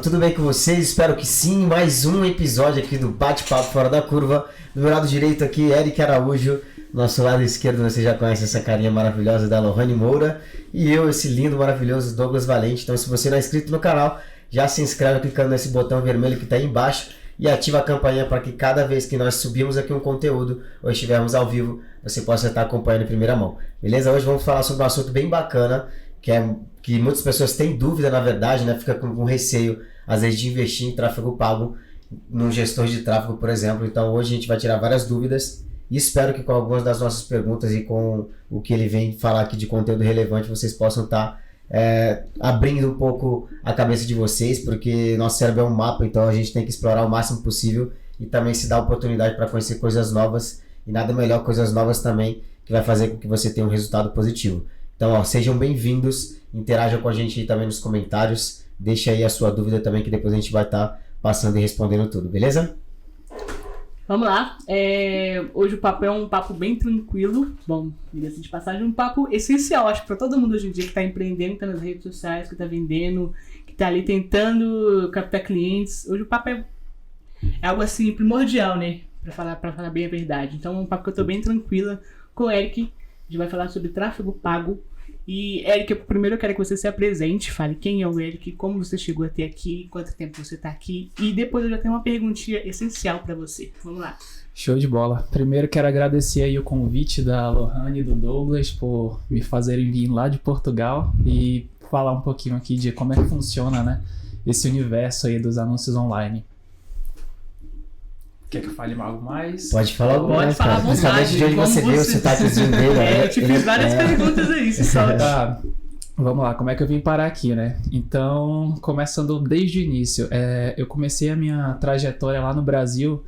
Tudo bem com vocês? Espero que sim. Mais um episódio aqui do Bate-Papo Fora da Curva. Do meu lado direito aqui, Eric Araújo. Nosso lado esquerdo, você já conhece essa carinha maravilhosa da Lohane Moura. E eu, esse lindo, maravilhoso Douglas Valente. Então, se você não é inscrito no canal, já se inscreve clicando nesse botão vermelho que está aí embaixo. E ativa a campainha para que cada vez que nós subirmos aqui um conteúdo ou estivermos ao vivo, você possa estar acompanhando em primeira mão. Beleza? Hoje vamos falar sobre um assunto bem bacana, que muitas pessoas têm dúvida, na verdade, né? Fica com receio, às vezes, de investir em tráfego pago num gestor de tráfego, por exemplo. Então, hoje a gente vai tirar várias dúvidas e espero que com algumas das nossas perguntas e com o que ele vem falar aqui de conteúdo relevante, vocês possam estar abrindo um pouco a cabeça de vocês, porque nosso cérebro é um mapa, então a gente tem que explorar o máximo possível e também se dar a oportunidade para conhecer coisas novas, e nada melhor coisas novas também, que vai fazer com que você tenha um resultado positivo. Então, sejam bem-vindos, interajam com a gente aí também nos comentários, deixa aí a sua dúvida também, que depois a gente vai estar passando e respondendo tudo, beleza? Vamos lá, hoje o papo é um papo bem tranquilo, bom, diga-se de passagem, um papo essencial, acho que para todo mundo hoje em dia que está empreendendo, que está nas redes sociais, que está vendendo, que está ali tentando captar clientes. Hoje o papo é algo assim primordial, né, para falar bem a verdade. Então é um papo que eu estou bem tranquila com o Eric, a gente vai falar sobre tráfego pago. E, Eric, primeiro eu quero que você se apresente, fale quem é o Eric, como você chegou até aqui, quanto tempo você está aqui, e depois eu já tenho uma perguntinha essencial para você. Vamos lá. Show de bola. Primeiro quero agradecer aí o convite da Lohane e do Douglas por me fazerem vir lá de Portugal e falar um pouquinho aqui de como é que funciona, né, esse universo aí dos anúncios online. Quer que eu fale algo mais? Pode falar algo mais, falar cara. Principalmente de onde você veio, o sotaquezinho dele. Eu te fiz várias perguntas aí, se solta. Tá, vamos lá, como é que eu vim parar aqui, né? Então, começando desde o início, eu comecei a minha trajetória lá no Brasil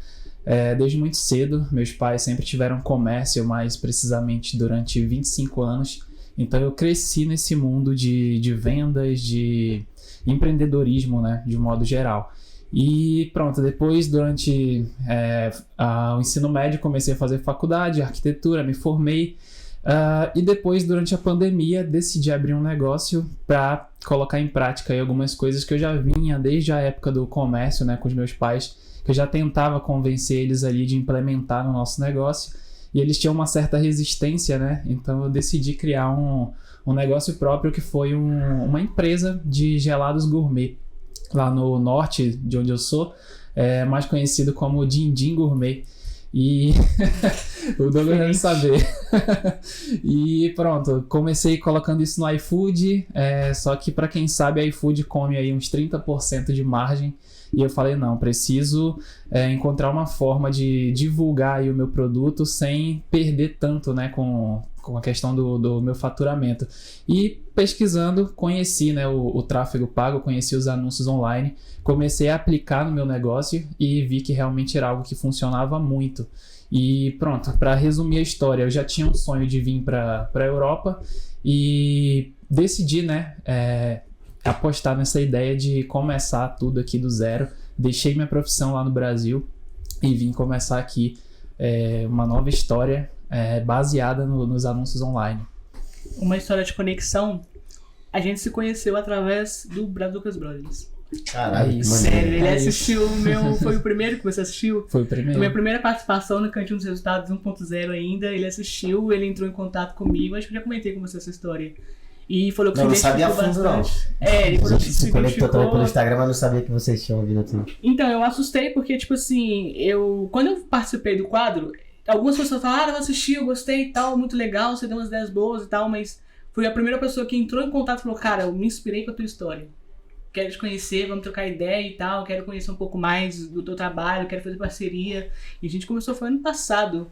desde muito cedo. Meus pais sempre tiveram comércio, mais precisamente durante 25 anos. Então, eu cresci nesse mundo de vendas, de empreendedorismo, né, de um modo geral. E pronto, depois durante o ensino médio comecei a fazer faculdade, arquitetura, me formei e depois durante a pandemia decidi abrir um negócio para colocar em prática aí algumas coisas que eu já vinha desde a época do comércio, né, com os meus pais, que eu já tentava convencer eles ali de implementar no nosso negócio e eles tinham uma certa resistência, né, então eu decidi criar um negócio próprio que foi uma empresa de gelados gourmet lá no norte de onde eu sou, mais conhecido como Din Din Gourmet. E o Douglas deve saber. E pronto, comecei colocando isso no iFood, só que para quem sabe, a iFood come aí uns 30% de margem. E eu falei, não, preciso encontrar uma forma de divulgar aí o meu produto sem perder tanto, né, com a questão do meu faturamento. E pesquisando, conheci, né, o tráfego pago, conheci os anúncios online, comecei a aplicar no meu negócio e vi que realmente era algo que funcionava muito. E pronto, para resumir a história, eu já tinha um sonho de vir para a Europa e decidi, né, apostar nessa ideia de começar tudo aqui do zero. Deixei minha profissão lá no Brasil e vim começar aqui uma nova história baseada nos anúncios online. Uma história de conexão, a gente se conheceu através do Brazucas Brothers. Caralho, sério, ele assistiu o meu... Foi o primeiro que você assistiu? Foi o primeiro. Foi minha primeira participação no Cantinho dos Resultados 1.0 ainda. Ele assistiu, ele entrou em contato comigo. Acho que eu já comentei com você essa história. E falou que não, se não sabia a identificou fundo, bastante. não. Ele falou que se conectou também pelo Instagram, mas não sabia que vocês tinham ouvido tudo. Então, eu assustei porque, tipo assim, quando eu participei do quadro, algumas pessoas falaram, eu assisti, eu gostei e tal, muito legal, você deu umas ideias boas e tal, mas foi a primeira pessoa que entrou em contato e falou, cara, eu me inspirei com a tua história. Quero te conhecer, vamos trocar ideia e tal, quero conhecer um pouco mais do teu trabalho, quero fazer parceria. E a gente começou, foi ano passado.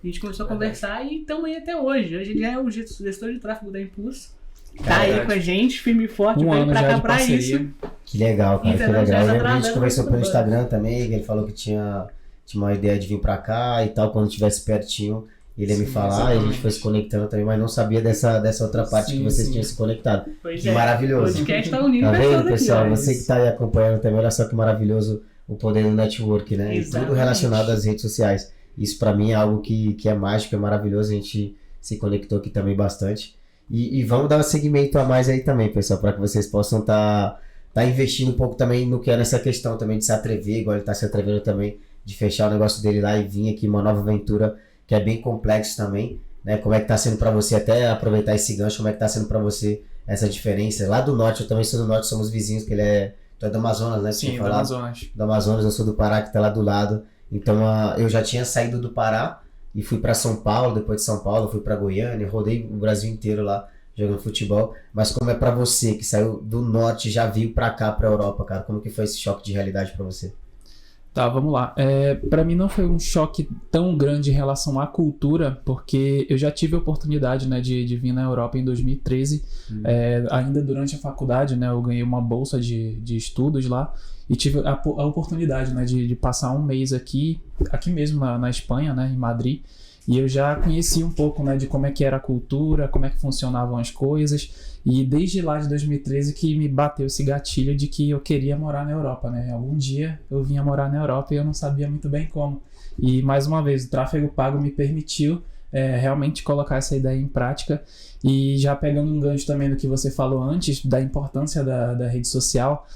A gente começou a conversar e estamos aí até hoje. Hoje ele é o gestor de tráfego da Impulso. Tá aí com a gente, firme e forte, veio pra cá pra isso. Que legal, cara, Então, que legal. Eu lembro que a gente já conversou pelo tá Instagram também, que ele falou que tinha uma ideia de vir pra cá e tal, quando estivesse pertinho. Ele ia me falar, e a gente foi se conectando também, mas não sabia dessa outra parte que vocês tinham se conectado. Pois que maravilhoso. O podcast tá unindo tá vendo, pessoal? aqui, Você que tá aí acompanhando também, olha só que maravilhoso o poder do network, né? Exatamente. E tudo relacionado às redes sociais. Isso pra mim é algo que é mágico, é maravilhoso, a gente se conectou aqui também bastante. E vamos dar um segmento a mais aí também, pessoal, para que vocês possam estar tá investindo um pouco também no que é nessa questão também de se atrever, igual ele tá se atrevendo também, de fechar o negócio dele lá e vir aqui uma nova aventura que é bem complexo também, né? Como é que tá sendo para você, até aproveitar esse gancho, como é que tá sendo para você essa diferença? Lá do norte, eu também sou do norte, somos vizinhos, que tu é do Amazonas, né? Sim, do Amazonas. Do Amazonas, eu sou do Pará, que tá lá do lado. Então, eu já tinha saído do Pará e fui para São Paulo, depois de São Paulo fui para Goiânia, rodei o Brasil inteiro lá jogando futebol. Mas como é para você, que saiu do norte e já veio para cá, para Europa, cara? Como que foi esse choque de realidade para você? Tá, vamos lá. Para mim não foi um choque tão grande em relação à cultura, porque eu já tive a oportunidade, né, de vir na Europa em 2013, ainda durante a faculdade, né, eu ganhei uma bolsa de estudos lá e tive a oportunidade, né, de passar um mês aqui mesmo na Espanha, né, em Madrid. E eu já conheci um pouco, né, de como é que era a cultura, como é que funcionavam as coisas. E desde lá de 2013 que me bateu esse gatilho de que eu queria morar na Europa, né? Algum dia eu vinha morar na Europa e eu não sabia muito bem como. E mais uma vez, o tráfego pago me permitiu realmente colocar essa ideia em prática. E já pegando um gancho também do que você falou antes, da importância da rede social,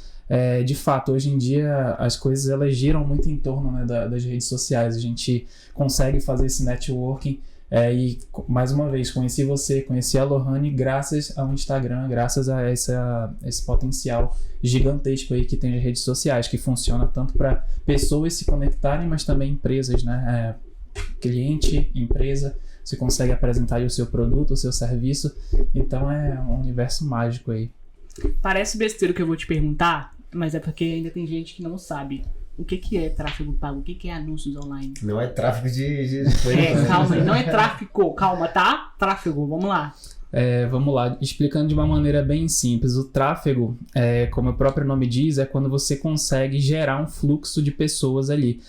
de fato, hoje em dia as coisas elas giram muito em torno, né, das redes sociais. A gente consegue fazer esse networking e mais uma vez conheci a Lohane graças ao Instagram, graças a esse potencial gigantesco aí que tem as redes sociais, que funciona tanto para pessoas se conectarem, mas também empresas, né? Cliente, empresa, você consegue apresentar aí o seu produto, o seu serviço, então é um universo mágico aí. Parece besteira o que eu vou te perguntar, mas é porque ainda tem gente que não sabe. O que é tráfego pago? O que é anúncios online? Não é tráfego de... Calma aí, não é tráfico, calma, tá? Tráfego, vamos lá. Vamos lá, explicando de uma maneira bem simples. O tráfego, como o próprio nome diz, é quando você consegue gerar um fluxo de pessoas ali.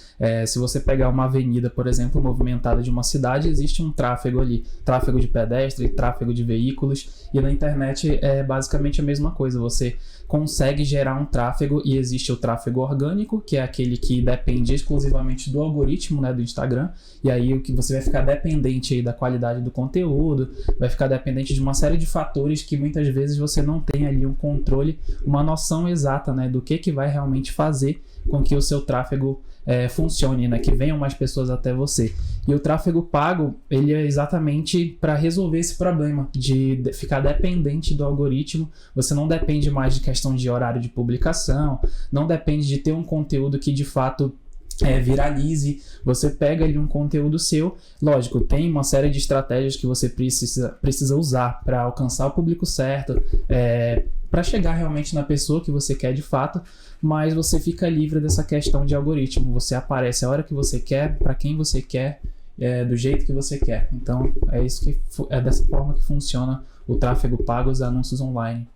Se você pegar uma avenida, por exemplo, movimentada de uma cidade, existe um tráfego ali. Tráfego de pedestre, tráfego de veículos. E na internet é basicamente a mesma coisa. Você consegue gerar um tráfego e existe o tráfego orgânico, que é aquele que depende exclusivamente do algoritmo, né, do Instagram. E aí o que você vai ficar dependente aí da qualidade do conteúdo, vai ficar dependente de uma série de fatores que muitas vezes você não tem ali um controle, uma noção exata, né, do que vai realmente fazer com que o seu tráfego funcione, né, que venham mais pessoas até você. E o tráfego pago, ele é exatamente para resolver esse problema de ficar dependente do algoritmo. Você não depende mais de questão de horário de publicação, não depende de ter um conteúdo que de fato viralize. Você pega ali um conteúdo seu, lógico, tem uma série de estratégias que você precisa usar para alcançar o público certo, para chegar realmente na pessoa que você quer de fato, mas você fica livre dessa questão de algoritmo. Você aparece a hora que você quer, para quem você quer, do jeito que você quer. Então é dessa forma que funciona o tráfego pago, os anúncios online.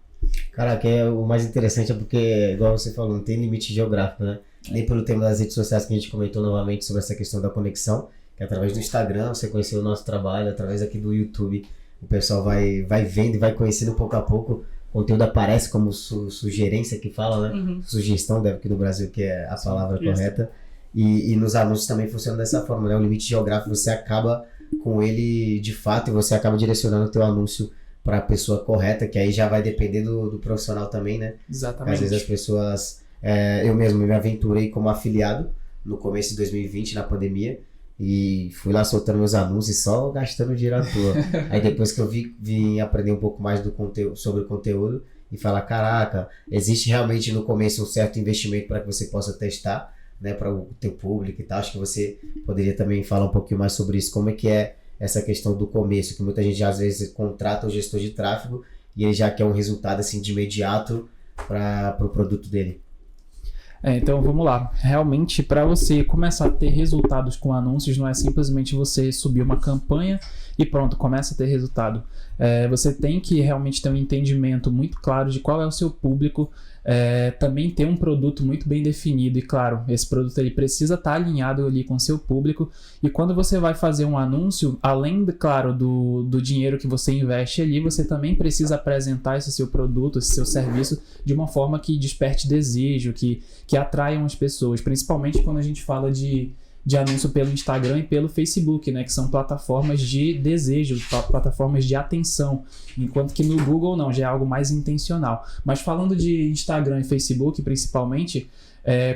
Caraca, o mais interessante é porque, igual você falou, não tem limite geográfico, né? Nem pelo tema das redes sociais que a gente comentou novamente sobre essa questão da conexão, que através do Instagram você conheceu o nosso trabalho, através aqui do YouTube o pessoal vai vendo e vai conhecendo pouco a pouco, o conteúdo aparece como sugerência que fala, né? Sugestão, deve aqui no Brasil que é a palavra correta, e nos anúncios também funciona dessa forma, né? O limite geográfico você acaba com ele de fato e você acaba direcionando o teu anúncio para a pessoa correta, que aí já vai depender do profissional também, né? Exatamente. Às vezes as pessoas... eu mesmo me aventurei como afiliado no começo de 2020, na pandemia, e fui lá soltando meus anúncios e só gastando dinheiro à toa. Aí depois que eu vim aprender um pouco mais sobre o conteúdo e falar, caraca, existe realmente no começo um certo investimento para que você possa testar, né, para o teu público e tal. Acho que você poderia também falar um pouquinho mais sobre isso, como é que é essa questão do começo, que muita gente às vezes contrata o gestor de tráfego e ele já quer um resultado assim de imediato para o produto dele. Então vamos lá, realmente para você começar a ter resultados com anúncios não é simplesmente você subir uma campanha e pronto, começa a ter resultado. Você tem que realmente ter um entendimento muito claro de qual é o seu público, também ter um produto muito bem definido e claro, esse produto ele precisa estar alinhado ali com o seu público e quando você vai fazer um anúncio, além, claro, do dinheiro que você investe ali, você também precisa apresentar esse seu produto, esse seu serviço de uma forma que desperte desejo, que atraiam as pessoas, principalmente quando a gente fala de de anúncio pelo Instagram e pelo Facebook, né, que são plataformas de desejo, plataformas de atenção, enquanto que no Google não, já é algo mais intencional. Mas falando de Instagram e Facebook principalmente,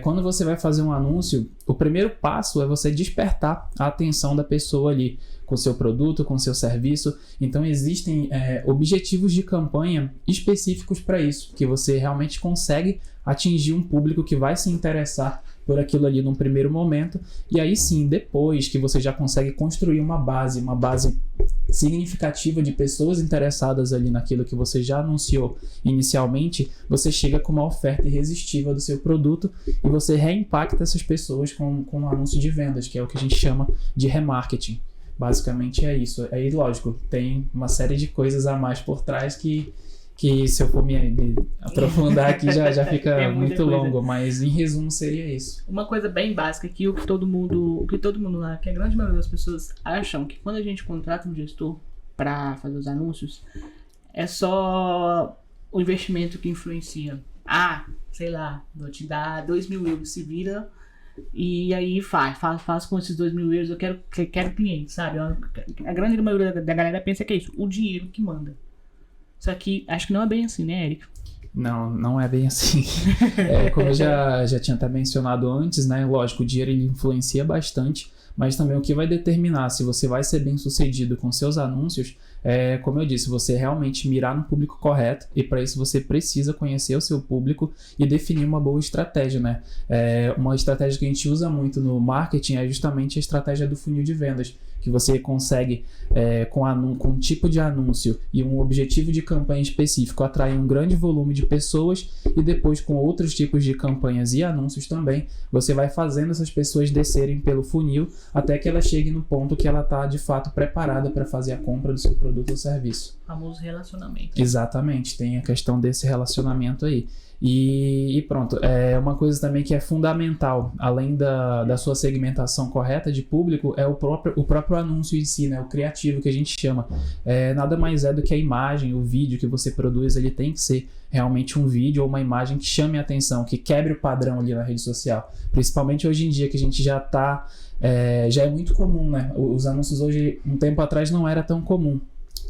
quando você vai fazer um anúncio, o primeiro passo é você despertar a atenção da pessoa ali, com seu produto, com seu serviço. Então existem objetivos de campanha específicos para isso, que você realmente consegue atingir um público que vai se interessar por aquilo ali num primeiro momento, e aí sim, depois que você já consegue construir uma base significativa de pessoas interessadas ali naquilo que você já anunciou inicialmente, você chega com uma oferta irresistível do seu produto e você reimpacta essas pessoas com um anúncio de vendas, que é o que a gente chama de remarketing. Basicamente é isso. Aí, lógico, tem uma série de coisas a mais por trás que se eu for me aprofundar aqui já fica muito longo, mas em resumo seria isso. Uma coisa bem básica que o que todo mundo lá, que a grande maioria das pessoas acham que quando a gente contrata um gestor para fazer os anúncios, é só o investimento que influencia. Sei lá, vou te dar 2.000 euros, se vira e aí faz com esses 2.000 euros, eu quero cliente, sabe? A grande maioria da galera pensa que é isso, o dinheiro que manda. Só que acho que não é bem assim, né, Eric? Não é bem assim. Como eu já tinha até mencionado antes, né? Lógico, o dinheiro ele influencia bastante, mas também o que vai determinar se você vai ser bem sucedido com seus anúncios como eu disse, você realmente mirar no público correto, e para isso você precisa conhecer o seu público e definir uma boa estratégia, né? Uma estratégia que a gente usa muito no marketing é justamente a estratégia do funil de vendas, que você consegue, com um tipo de anúncio e um objetivo de campanha específico, atrair um grande volume de pessoas, e depois com outros tipos de campanhas e anúncios também, você vai fazendo essas pessoas descerem pelo funil até que ela chegue no ponto que ela está de fato preparada para fazer a compra do seu produto ou serviço. O famoso relacionamento. Exatamente, tem a questão desse relacionamento aí. E pronto, uma coisa também que é fundamental, além da sua segmentação correta de público, é o próprio anúncio em si, né? O criativo que a gente chama. Nada mais é do que a imagem, o vídeo que você produz, ele tem que ser realmente um vídeo ou uma imagem que chame a atenção, que quebre o padrão ali na rede social. Principalmente hoje em dia, que a gente já é muito comum, né? Os anúncios hoje, um tempo atrás, não era tão comum.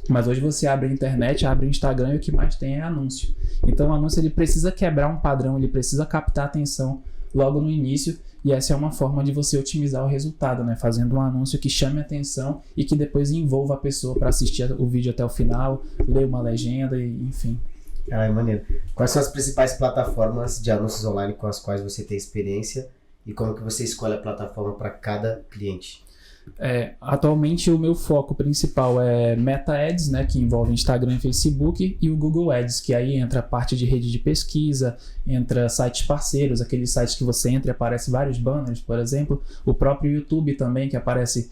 Mas hoje você abre a internet, abre o Instagram e o que mais tem é anúncio. Então o anúncio ele precisa quebrar um padrão, ele precisa captar a atenção logo no início, e essa é uma forma de você otimizar o resultado, né? Fazendo um anúncio que chame a atenção e que depois envolva a pessoa para assistir o vídeo até o final, ler uma legenda, enfim. Maneiro. Quais são as principais plataformas de anúncios online com as quais você tem experiência e como que você escolhe a plataforma para cada cliente? Atualmente o meu foco principal é Meta Ads, né, que envolve Instagram e Facebook, e o Google Ads, que aí entra a parte de rede de pesquisa, entra sites parceiros, aqueles sites que você entra e aparece vários banners, por exemplo, o próprio YouTube também, que aparece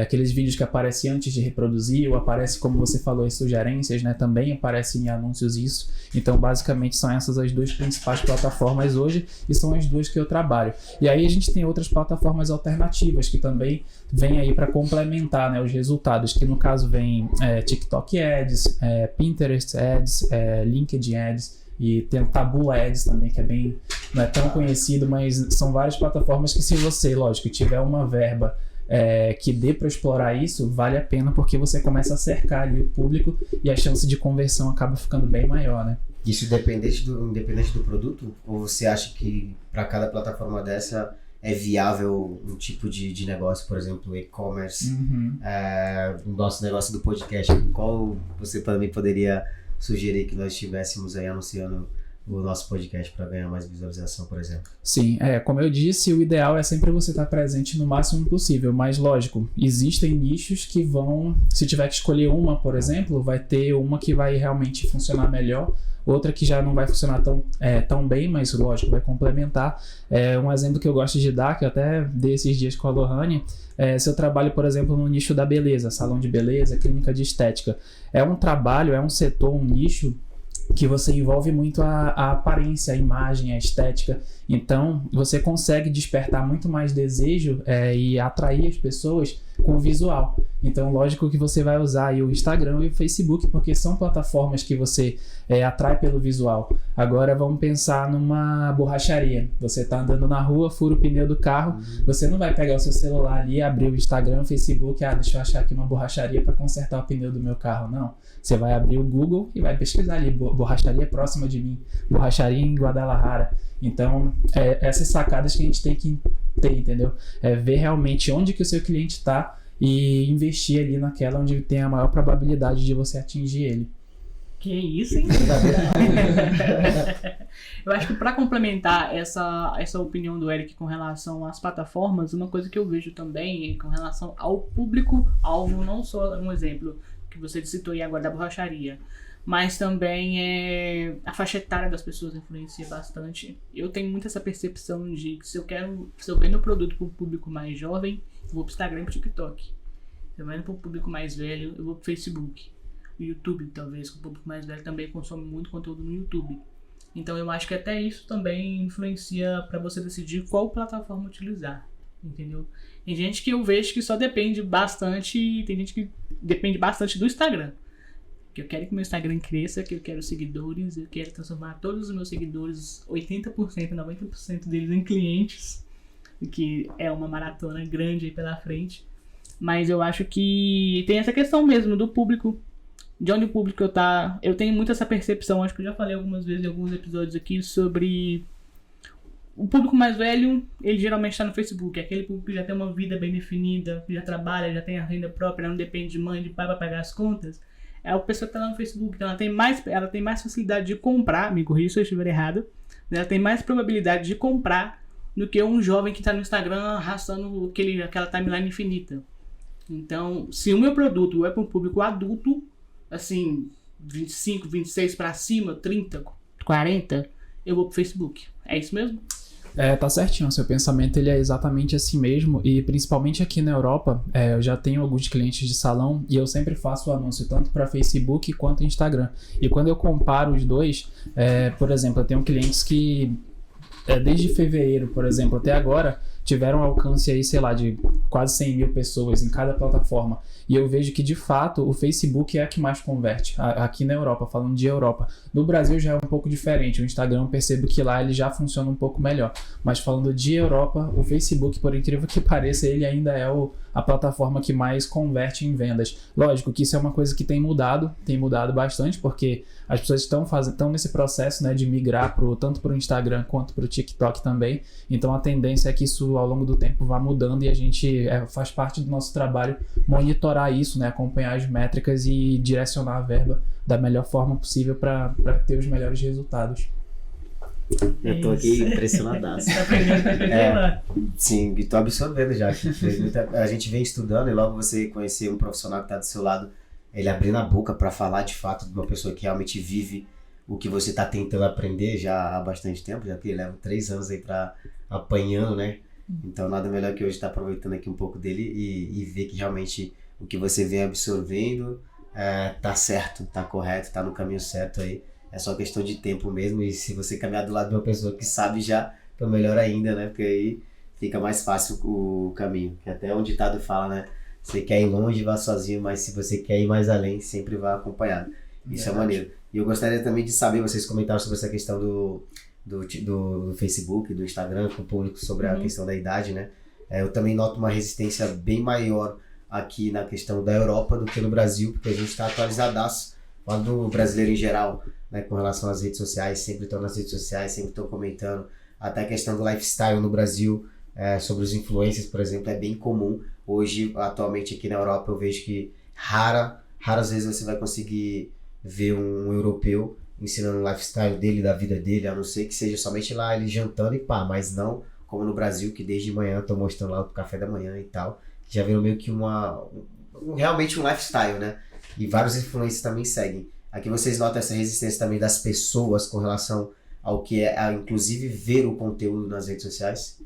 aqueles vídeos que aparecem antes de reproduzir, ou aparece, como você falou, as sugerências, né, também aparecem em anúncios isso. Então basicamente são essas as duas principais plataformas hoje, e são as duas que eu trabalho. E aí a gente tem outras plataformas alternativas que também vêm aí para complementar, né, os resultados, que no caso vem TikTok Ads, Pinterest Ads, LinkedIn Ads, e tem o Taboola Ads também, que não é tão conhecido, mas são várias plataformas que, se você, lógico, tiver uma verba que dê para explorar isso, vale a pena, porque você começa a cercar ali o público e a chance de conversão acaba ficando bem maior, né? Isso independente do produto? Ou você acha que para cada plataforma dessa é viável um tipo de negócio, por exemplo, e-commerce, o nosso negócio do podcast? Qual você também poderia sugerir que nós estivéssemos aí anunciando o nosso podcast para ganhar mais visualização, por exemplo? Sim, como eu disse, o ideal é sempre você estar presente no máximo possível, mas lógico, existem nichos que vão, se tiver que escolher uma, por exemplo, vai ter uma que vai realmente funcionar melhor, outra que já não vai funcionar tão bem, mas lógico, vai complementar. Um exemplo que eu gosto de dar, que eu até dei esses dias com a Lohane, se eu trabalho, por exemplo, no nicho da beleza, salão de beleza, clínica de estética, é um trabalho, é um setor, um nicho que você envolve muito a aparência, a imagem, a estética. Então você consegue despertar muito mais desejo e atrair as pessoas com o visual. Então, lógico que você vai usar aí o Instagram e o Facebook, porque são plataformas que você atrai pelo visual. Agora, vamos pensar numa borracharia. Você tá andando na rua, fura o pneu do carro, você não vai pegar o seu celular ali, abrir o Instagram, o Facebook, deixa eu achar aqui uma borracharia para consertar o pneu do meu carro. Não. Você vai abrir o Google e vai pesquisar ali, borracharia próxima de mim, borracharia em Guadalajara. Então, essas sacadas que a gente tem que ter, entendeu? Ver realmente onde que o seu cliente está e investir ali naquela onde tem a maior probabilidade de você atingir ele. Que isso, hein? Eu acho que para complementar essa opinião do Eric com relação às plataformas, uma coisa que eu vejo também com relação ao público-alvo, não só um exemplo que você citou aí agora da borracharia, mas também a faixa etária das pessoas influencia bastante. Eu tenho muito essa percepção de que se eu vendo o produto para o público mais jovem, eu vou pro Instagram e pro TikTok. Se eu vendo para o público mais velho, eu vou pro Facebook. O YouTube, talvez, que o público mais velho também consome muito conteúdo no YouTube. Então eu acho que até isso também influencia para você decidir qual plataforma utilizar, entendeu? Tem gente que eu vejo que só depende bastante, tem gente que depende bastante do Instagram. Que eu quero que meu Instagram cresça, que eu quero seguidores, eu quero transformar todos os meus seguidores, 80%, 90% deles em clientes, que é uma maratona grande aí pela frente. Mas eu acho que tem essa questão mesmo do público, de onde o público tá. Eu tenho muito essa percepção, acho que eu já falei algumas vezes em alguns episódios aqui sobre o público mais velho, ele geralmente está no Facebook, é aquele público que já tem uma vida bem definida, que já trabalha, já tem a renda própria, não depende de mãe, de pai para pagar as contas. É a pessoa que está lá no Facebook, então ela tem mais facilidade de comprar, me corrija se eu estiver errado, ela tem mais probabilidade de comprar do que um jovem que está no Instagram arrastando aquela timeline infinita. Então, se o meu produto é para um público adulto, assim, 25, 26 para cima, 30, 40, eu vou pro Facebook. É isso mesmo? Tá certinho, o seu pensamento ele é exatamente assim mesmo, e principalmente aqui na Europa, eu já tenho alguns clientes de salão e eu sempre faço o anúncio tanto para Facebook quanto Instagram. E quando eu comparo os dois, por exemplo, eu tenho clientes que desde fevereiro, por exemplo, até agora, tiveram um alcance aí, sei lá, de quase 100 mil pessoas em cada plataforma. E eu vejo que, de fato, o Facebook é a que mais converte aqui na Europa, falando de Europa. No Brasil já é um pouco diferente. O Instagram, eu percebo que lá ele já funciona um pouco melhor. Mas falando de Europa, o Facebook, por incrível que pareça, ele ainda é a plataforma que mais converte em vendas. Lógico que isso é uma coisa que tem mudado bastante, porque as pessoas estão nesse processo, né, de migrar tanto para o Instagram quanto para o TikTok também. Então a tendência é que isso ao longo do tempo vá mudando e a gente faz parte do nosso trabalho monitorar isso, né, acompanhar as métricas e direcionar a verba da melhor forma possível para ter os melhores resultados. Eu tô aqui impressionadaço. Você tá aprendendo Sim, e tô absorvendo já. A gente vem estudando e logo você conhecer um profissional que tá do seu lado, ele abrindo a boca para falar de fato de uma pessoa que realmente vive o que você tá tentando aprender já há bastante tempo, já que leva 3 anos aí apanhando, né? Então nada melhor que hoje estar aproveitando aqui um pouco dele e ver que realmente o que você vem absorvendo tá certo, tá correto, tá no caminho certo aí. É só questão de tempo mesmo, e se você caminhar do lado de uma pessoa que sabe já, então melhor ainda, né? Porque aí fica mais fácil o caminho. Que até um ditado fala, né? Você quer ir longe, vá sozinho, mas se você quer ir mais além, sempre vá acompanhado. Isso é maneiro. E eu gostaria também de saber, vocês comentaram sobre essa questão do Facebook, do Instagram, com o público sobre a questão da idade, né? Eu também noto uma resistência bem maior aqui na questão da Europa do que no Brasil, porque a gente está atualizadaço, falando do brasileiro em geral, né, com relação às redes sociais, sempre estão nas redes sociais, sempre estão comentando, até a questão do lifestyle no Brasil, sobre os influencers, por exemplo, é bem comum. Hoje, atualmente aqui na Europa, eu vejo que raras vezes você vai conseguir ver um europeu ensinando o lifestyle dele, da vida dele, a não ser que seja somente lá ele jantando e pá, mas não como no Brasil, que desde manhã estão mostrando lá o café da manhã e tal, que já virou meio que realmente um lifestyle, né? E vários influencers também seguem. Aqui vocês notam essa resistência também das pessoas com relação ao que inclusive ver o conteúdo nas redes sociais?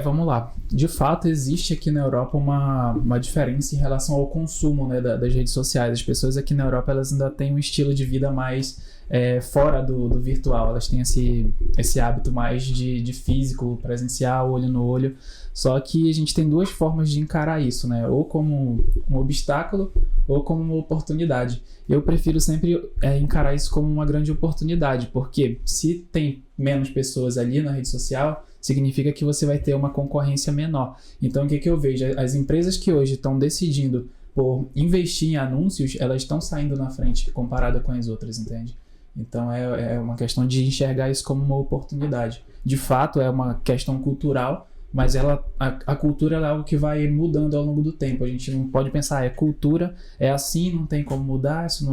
Vamos lá. De fato, existe aqui na Europa uma diferença em relação ao consumo, né, das redes sociais. As pessoas aqui na Europa, elas ainda têm um estilo de vida mais fora do virtual. Elas têm esse hábito mais de físico, presencial, olho no olho. Só que a gente tem duas formas de encarar isso, né? Ou como um obstáculo ou como uma oportunidade. Eu prefiro sempre encarar isso como uma grande oportunidade, porque se tem menos pessoas ali na rede social, significa que você vai ter uma concorrência menor. Então, o que eu vejo? As empresas que hoje estão decidindo por investir em anúncios, elas estão saindo na frente comparada com as outras, entende? Então, é uma questão de enxergar isso como uma oportunidade. De fato, é uma questão cultural, mas a cultura é algo que vai mudando ao longo do tempo. A gente não pode pensar, cultura, é assim, não tem como mudar, isso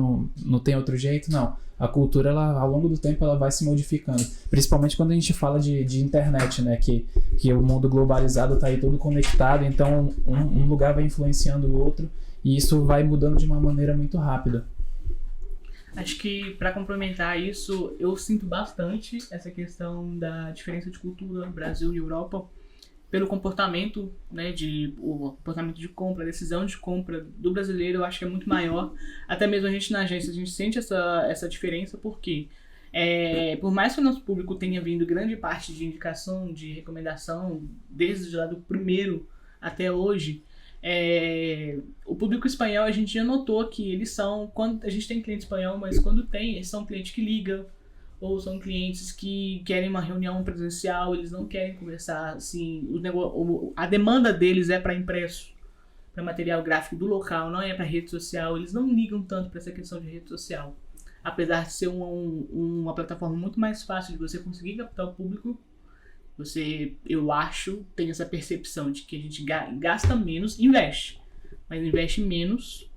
não tem outro jeito, não. A cultura, ao longo do tempo, ela vai se modificando. Principalmente quando a gente fala de internet, né? Que o mundo globalizado está aí todo conectado, então um lugar vai influenciando o outro e isso vai mudando de uma maneira muito rápida. Acho que, para complementar isso, eu sinto bastante essa questão da diferença de cultura no Brasil e Europa, pelo comportamento, né, o comportamento de compra, a decisão de compra do brasileiro, eu acho que é muito maior. Até mesmo a gente na agência, a gente sente essa diferença, porque por mais que o nosso público tenha vindo grande parte de indicação, de recomendação, desde lá do primeiro até hoje, o público espanhol, a gente já notou que eles são, quando a gente tem cliente espanhol, mas quando tem, eles são clientes que ligam, ou são clientes que querem uma reunião presencial, eles não querem conversar, assim, a demanda deles é para impresso, para material gráfico do local, não é para rede social, eles não ligam tanto para essa questão de rede social. Apesar de ser uma plataforma muito mais fácil de você conseguir captar o público, eu acho, tem essa percepção de que a gente gasta menos, mas investe menos.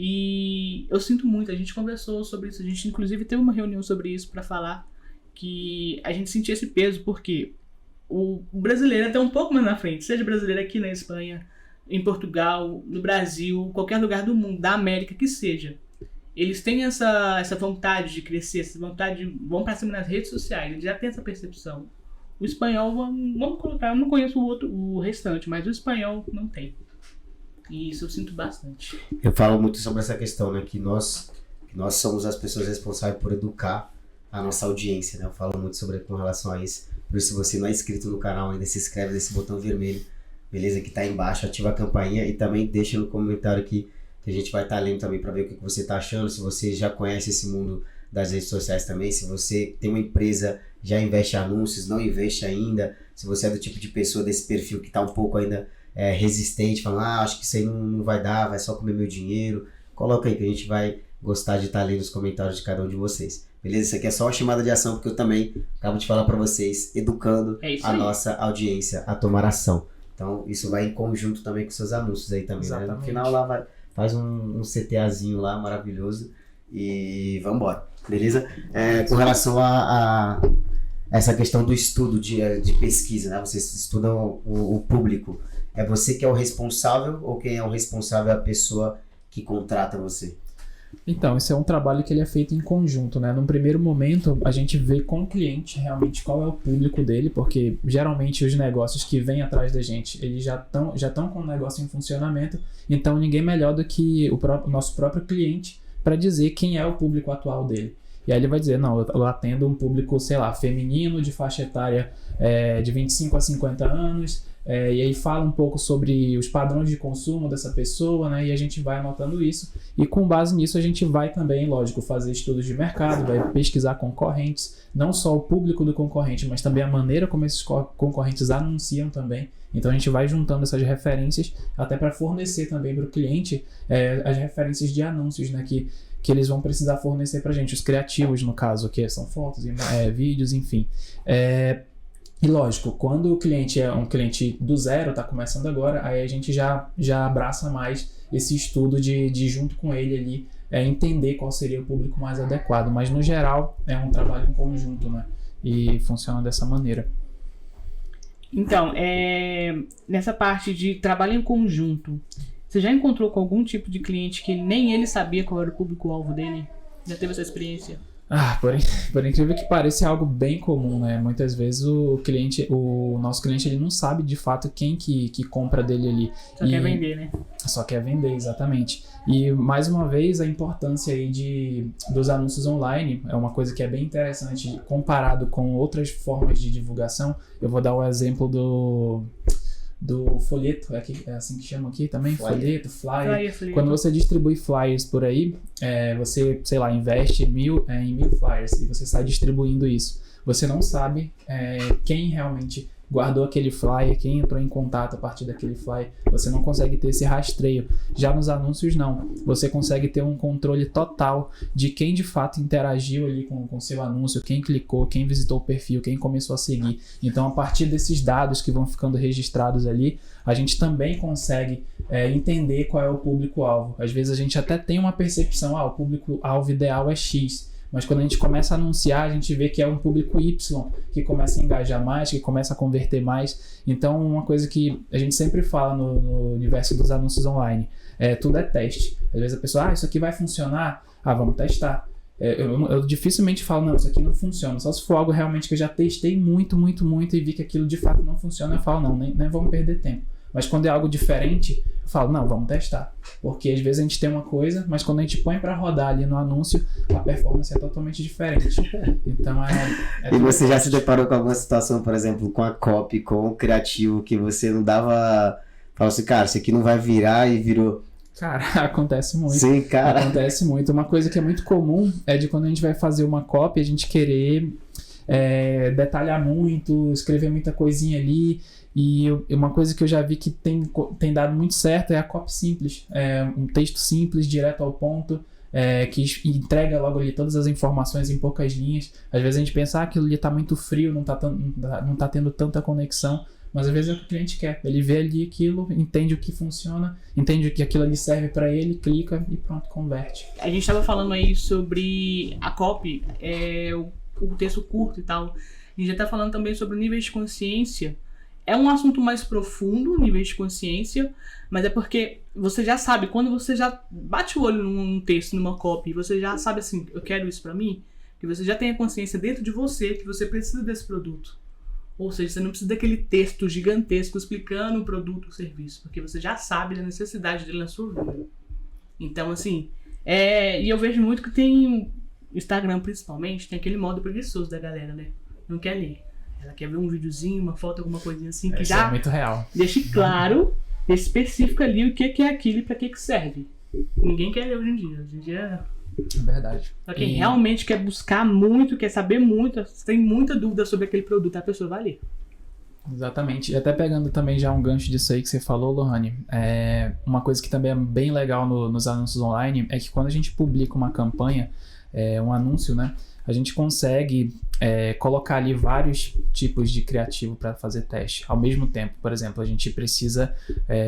E eu sinto muito, a gente conversou sobre isso, a gente inclusive teve uma reunião sobre isso para falar que a gente sentia esse peso porque o brasileiro é um pouco mais na frente, seja brasileiro aqui na Espanha, em Portugal, no Brasil, qualquer lugar do mundo, da América que seja. Eles têm essa vontade de crescer, essa vontade vão para cima nas redes sociais, eles já têm essa percepção. O espanhol, vamos colocar, eu não conheço o restante, mas o espanhol não tem. E isso eu sinto bastante. Eu falo muito sobre essa questão, né? Que nós somos as pessoas responsáveis por educar a nossa audiência, né? Eu falo muito com relação a isso. Por isso, se você não é inscrito no canal ainda, se inscreve nesse botão vermelho, beleza? Que tá aí embaixo, ativa a campainha e também deixa no comentário aqui que a gente vai estar lendo também para ver o que você tá achando. Se você já conhece esse mundo das redes sociais também, se você tem uma empresa, já investe em anúncios, não investe ainda, se você é do tipo de pessoa desse perfil que tá um pouco ainda resistente, falando, acho que isso aí não vai dar, vai só comer meu dinheiro, coloca aí que a gente vai gostar de estar lendo os comentários de cada um de vocês, beleza? Isso aqui é só uma chamada de ação, porque eu também acabo de falar para vocês, educando a nossa audiência a tomar ação. Então isso vai em conjunto também com seus anúncios aí também, né? No final lá faz um CTAzinho lá maravilhoso e vambora, beleza? Com relação a essa questão do estudo de pesquisa, né? Vocês estudam o público. É você que é o responsável ou quem é o responsável é a pessoa que contrata você? Então, esse é um trabalho que ele é feito em conjunto, né? Num primeiro momento, a gente vê com o cliente realmente qual é o público dele, porque geralmente os negócios que vêm atrás da gente, eles já estão com o negócio em funcionamento, então ninguém melhor do que o nosso próprio cliente para dizer quem é o público atual dele. E aí ele vai dizer, não, eu atendo um público, sei lá, feminino, de faixa etária de 25 a 50 anos, e aí fala um pouco sobre os padrões de consumo dessa pessoa, né? E a gente vai anotando isso. E com base nisso a gente vai também, lógico, fazer estudos de mercado, vai pesquisar concorrentes, não só o público do concorrente, mas também a maneira como esses concorrentes anunciam também. Então a gente vai juntando essas referências até para fornecer também para o cliente as referências de anúncios, né? Que eles vão precisar fornecer para a gente, os criativos no caso, que são fotos, vídeos, enfim. E lógico, quando o cliente é um cliente do zero, está começando agora, aí a gente já abraça mais esse estudo de junto com ele ali, entender qual seria o público mais adequado. Mas no geral é um trabalho em conjunto, né? E funciona dessa maneira. Então, nessa parte de trabalho em conjunto, você já encontrou com algum tipo de cliente que nem ele sabia qual era o público-alvo dele? Já teve essa experiência? Por incrível que pareça, é algo bem comum, né? Muitas vezes o nosso cliente, ele não sabe de fato quem que compra dele ali. Só quer vender, né? Só quer vender, exatamente. E, mais uma vez, a importância aí dos anúncios online é uma coisa que é bem interessante comparado com outras formas de divulgação. Eu vou dar o exemplo do folheto, é assim que chama aqui também? Folheto, flyer. Quando você distribui flyers por aí, você, sei lá, investe em 1000 flyers e você sai distribuindo isso. Você não sabe quem realmente guardou aquele flyer, quem entrou em contato a partir daquele flyer. Você não consegue ter esse rastreio. Já nos anúncios, não. Você consegue ter um controle total de quem de fato interagiu ali com o seu anúncio, quem clicou, quem visitou o perfil, quem começou a seguir. Então, a partir desses dados que vão ficando registrados ali, a gente também consegue entender qual é o público-alvo. Às vezes a gente até tem uma percepção, o público-alvo ideal é X. Mas quando a gente começa a anunciar, a gente vê que é um público Y, que começa a engajar mais, que começa a converter mais. Então, uma coisa que a gente sempre fala no universo dos anúncios online, tudo é teste. Às vezes a pessoa, isso aqui vai funcionar? Vamos testar. Eu dificilmente falo, não, isso aqui não funciona. Só se for algo realmente que eu já testei muito e vi que aquilo de fato não funciona, eu falo, não, nem vamos perder tempo. Mas quando é algo diferente, eu falo, não, vamos testar. Porque às vezes a gente tem uma coisa, mas quando a gente põe para rodar ali no anúncio, a performance é totalmente diferente. Então E você já se deparou com alguma situação, por exemplo, com a copy, com o criativo, que você não dava... Falou assim, cara, isso aqui não vai virar e virou... Cara, acontece muito. Sim, cara. Acontece muito. Uma coisa que é muito comum é de quando a gente vai fazer uma copy, a gente querer detalhar muito, escrever muita coisinha ali. E uma coisa que eu já vi que tem dado muito certo é a copy simples. Um texto simples, direto ao ponto, que entrega logo ali todas as informações em poucas linhas. Às vezes a gente pensa, aquilo ali tá muito frio, não tá tendo tanta conexão. Mas às vezes é o que o cliente quer. Ele vê ali aquilo, entende o que funciona, entende que aquilo ali serve para ele, clica e pronto, converte. A gente estava falando aí sobre a copy, o texto curto e tal. A gente já tá falando também sobre níveis de consciência. É um assunto mais profundo, nível de consciência, mas é porque você já sabe, quando você já bate o olho num texto, numa copy, você já sabe assim, eu quero isso pra mim, que você já tem a consciência dentro de você que você precisa desse produto. Ou seja, você não precisa daquele texto gigantesco explicando o produto, o serviço, porque você já sabe da necessidade dele na sua vida. Então, assim, e eu vejo muito que tem, Instagram principalmente, tem aquele modo preguiçoso da galera, né? Não quer ler. Ela quer ver um videozinho, uma foto, alguma coisinha assim, que já é muito real. Deixe claro, específico ali o que é aquilo e pra que serve. Ninguém quer ler hoje em dia. Hoje em dia Verdade. Só quem realmente quer buscar muito, quer saber muito, tem muita dúvida sobre aquele produto, a pessoa vai ler. Exatamente. E até pegando também já um gancho disso aí que você falou, Lohane, uma coisa que também é bem legal nos anúncios online é que quando a gente publica uma campanha, um anúncio, né, a gente consegue colocar ali vários tipos de criativo para fazer teste ao mesmo tempo. Por exemplo, a gente precisa,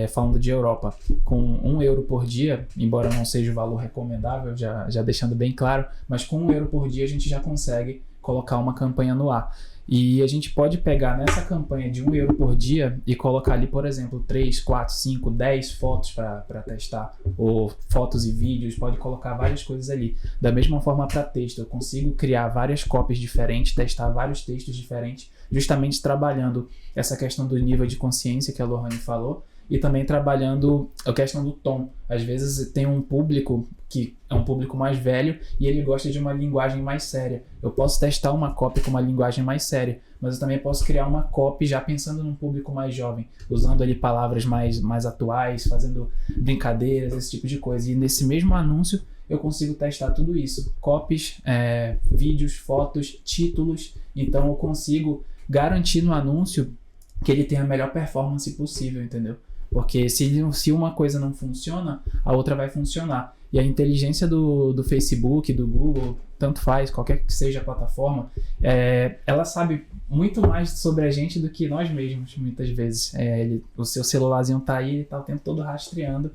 falando de Europa, com €1 por dia, embora não seja o valor recomendável, já deixando bem claro, mas com €1 por dia a gente já consegue colocar uma campanha no ar. E a gente pode pegar nessa campanha de €1 por dia e colocar ali, por exemplo, 3, 4, 5, 10 fotos para testar, ou fotos e vídeos, pode colocar várias coisas ali. Da mesma forma para texto, eu consigo criar várias cópias diferentes, testar vários textos diferentes, justamente trabalhando essa questão do nível de consciência que a Lohane falou, e também trabalhando a questão do tom. Às vezes tem um público que é um público mais velho e ele gosta de uma linguagem mais séria. Eu posso testar uma copy com uma linguagem mais séria, mas eu também posso criar uma copy já pensando num público mais jovem, usando ali palavras mais atuais, fazendo brincadeiras, esse tipo de coisa. E nesse mesmo anúncio eu consigo testar tudo isso. Copies, vídeos, fotos, títulos. Então eu consigo garantir no anúncio que ele tenha a melhor performance possível, entendeu? Porque se uma coisa não funciona, a outra vai funcionar. E a inteligência do Facebook, do Google, tanto faz, qualquer que seja a plataforma, ela sabe muito mais sobre a gente do que nós mesmos, muitas vezes. O seu celularzinho tá aí, ele tá o tempo todo rastreando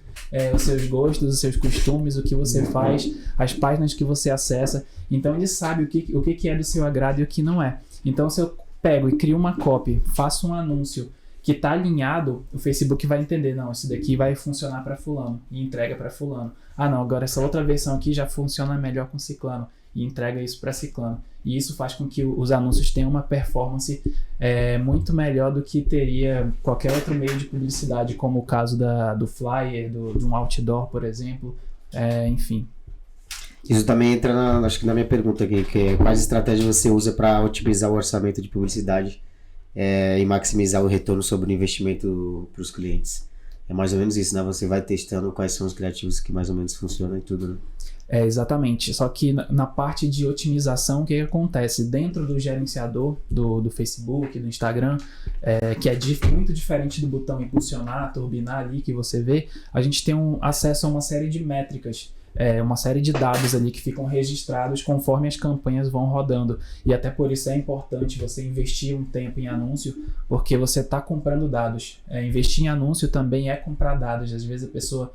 os seus gostos, os seus costumes, o que você faz, as páginas que você acessa. Então ele sabe o que é do seu agrado e o que não é. Então se eu pego e crio uma copy, faço um anúncio que está alinhado, o Facebook vai entender, não, isso daqui vai funcionar para fulano, e entrega para fulano. Ah não, agora essa outra versão aqui já funciona melhor com ciclano. e entrega isso para ciclano. E isso faz com que os anúncios tenham uma performance muito melhor do que teria qualquer outro meio de publicidade, como o caso do flyer, de um outdoor, por exemplo, enfim. Isso também entra, acho que na minha pergunta aqui, que é quais estratégias você usa para otimizar o orçamento de publicidade e maximizar o retorno sobre o investimento para os clientes. É mais ou menos isso, né? Você vai testando quais são os criativos que mais ou menos funcionam e tudo, né? Exatamente. Só que na parte de otimização, o que acontece? Dentro do gerenciador do Facebook, do Instagram, que é muito diferente do botão impulsionar, turbinar ali que você vê, a gente tem acesso a uma série de métricas, uma série de dados ali que ficam registrados conforme as campanhas vão rodando. E até por isso é importante você investir um tempo em anúncio, porque você está comprando dados. Investir em anúncio também é comprar dados. Às vezes a pessoa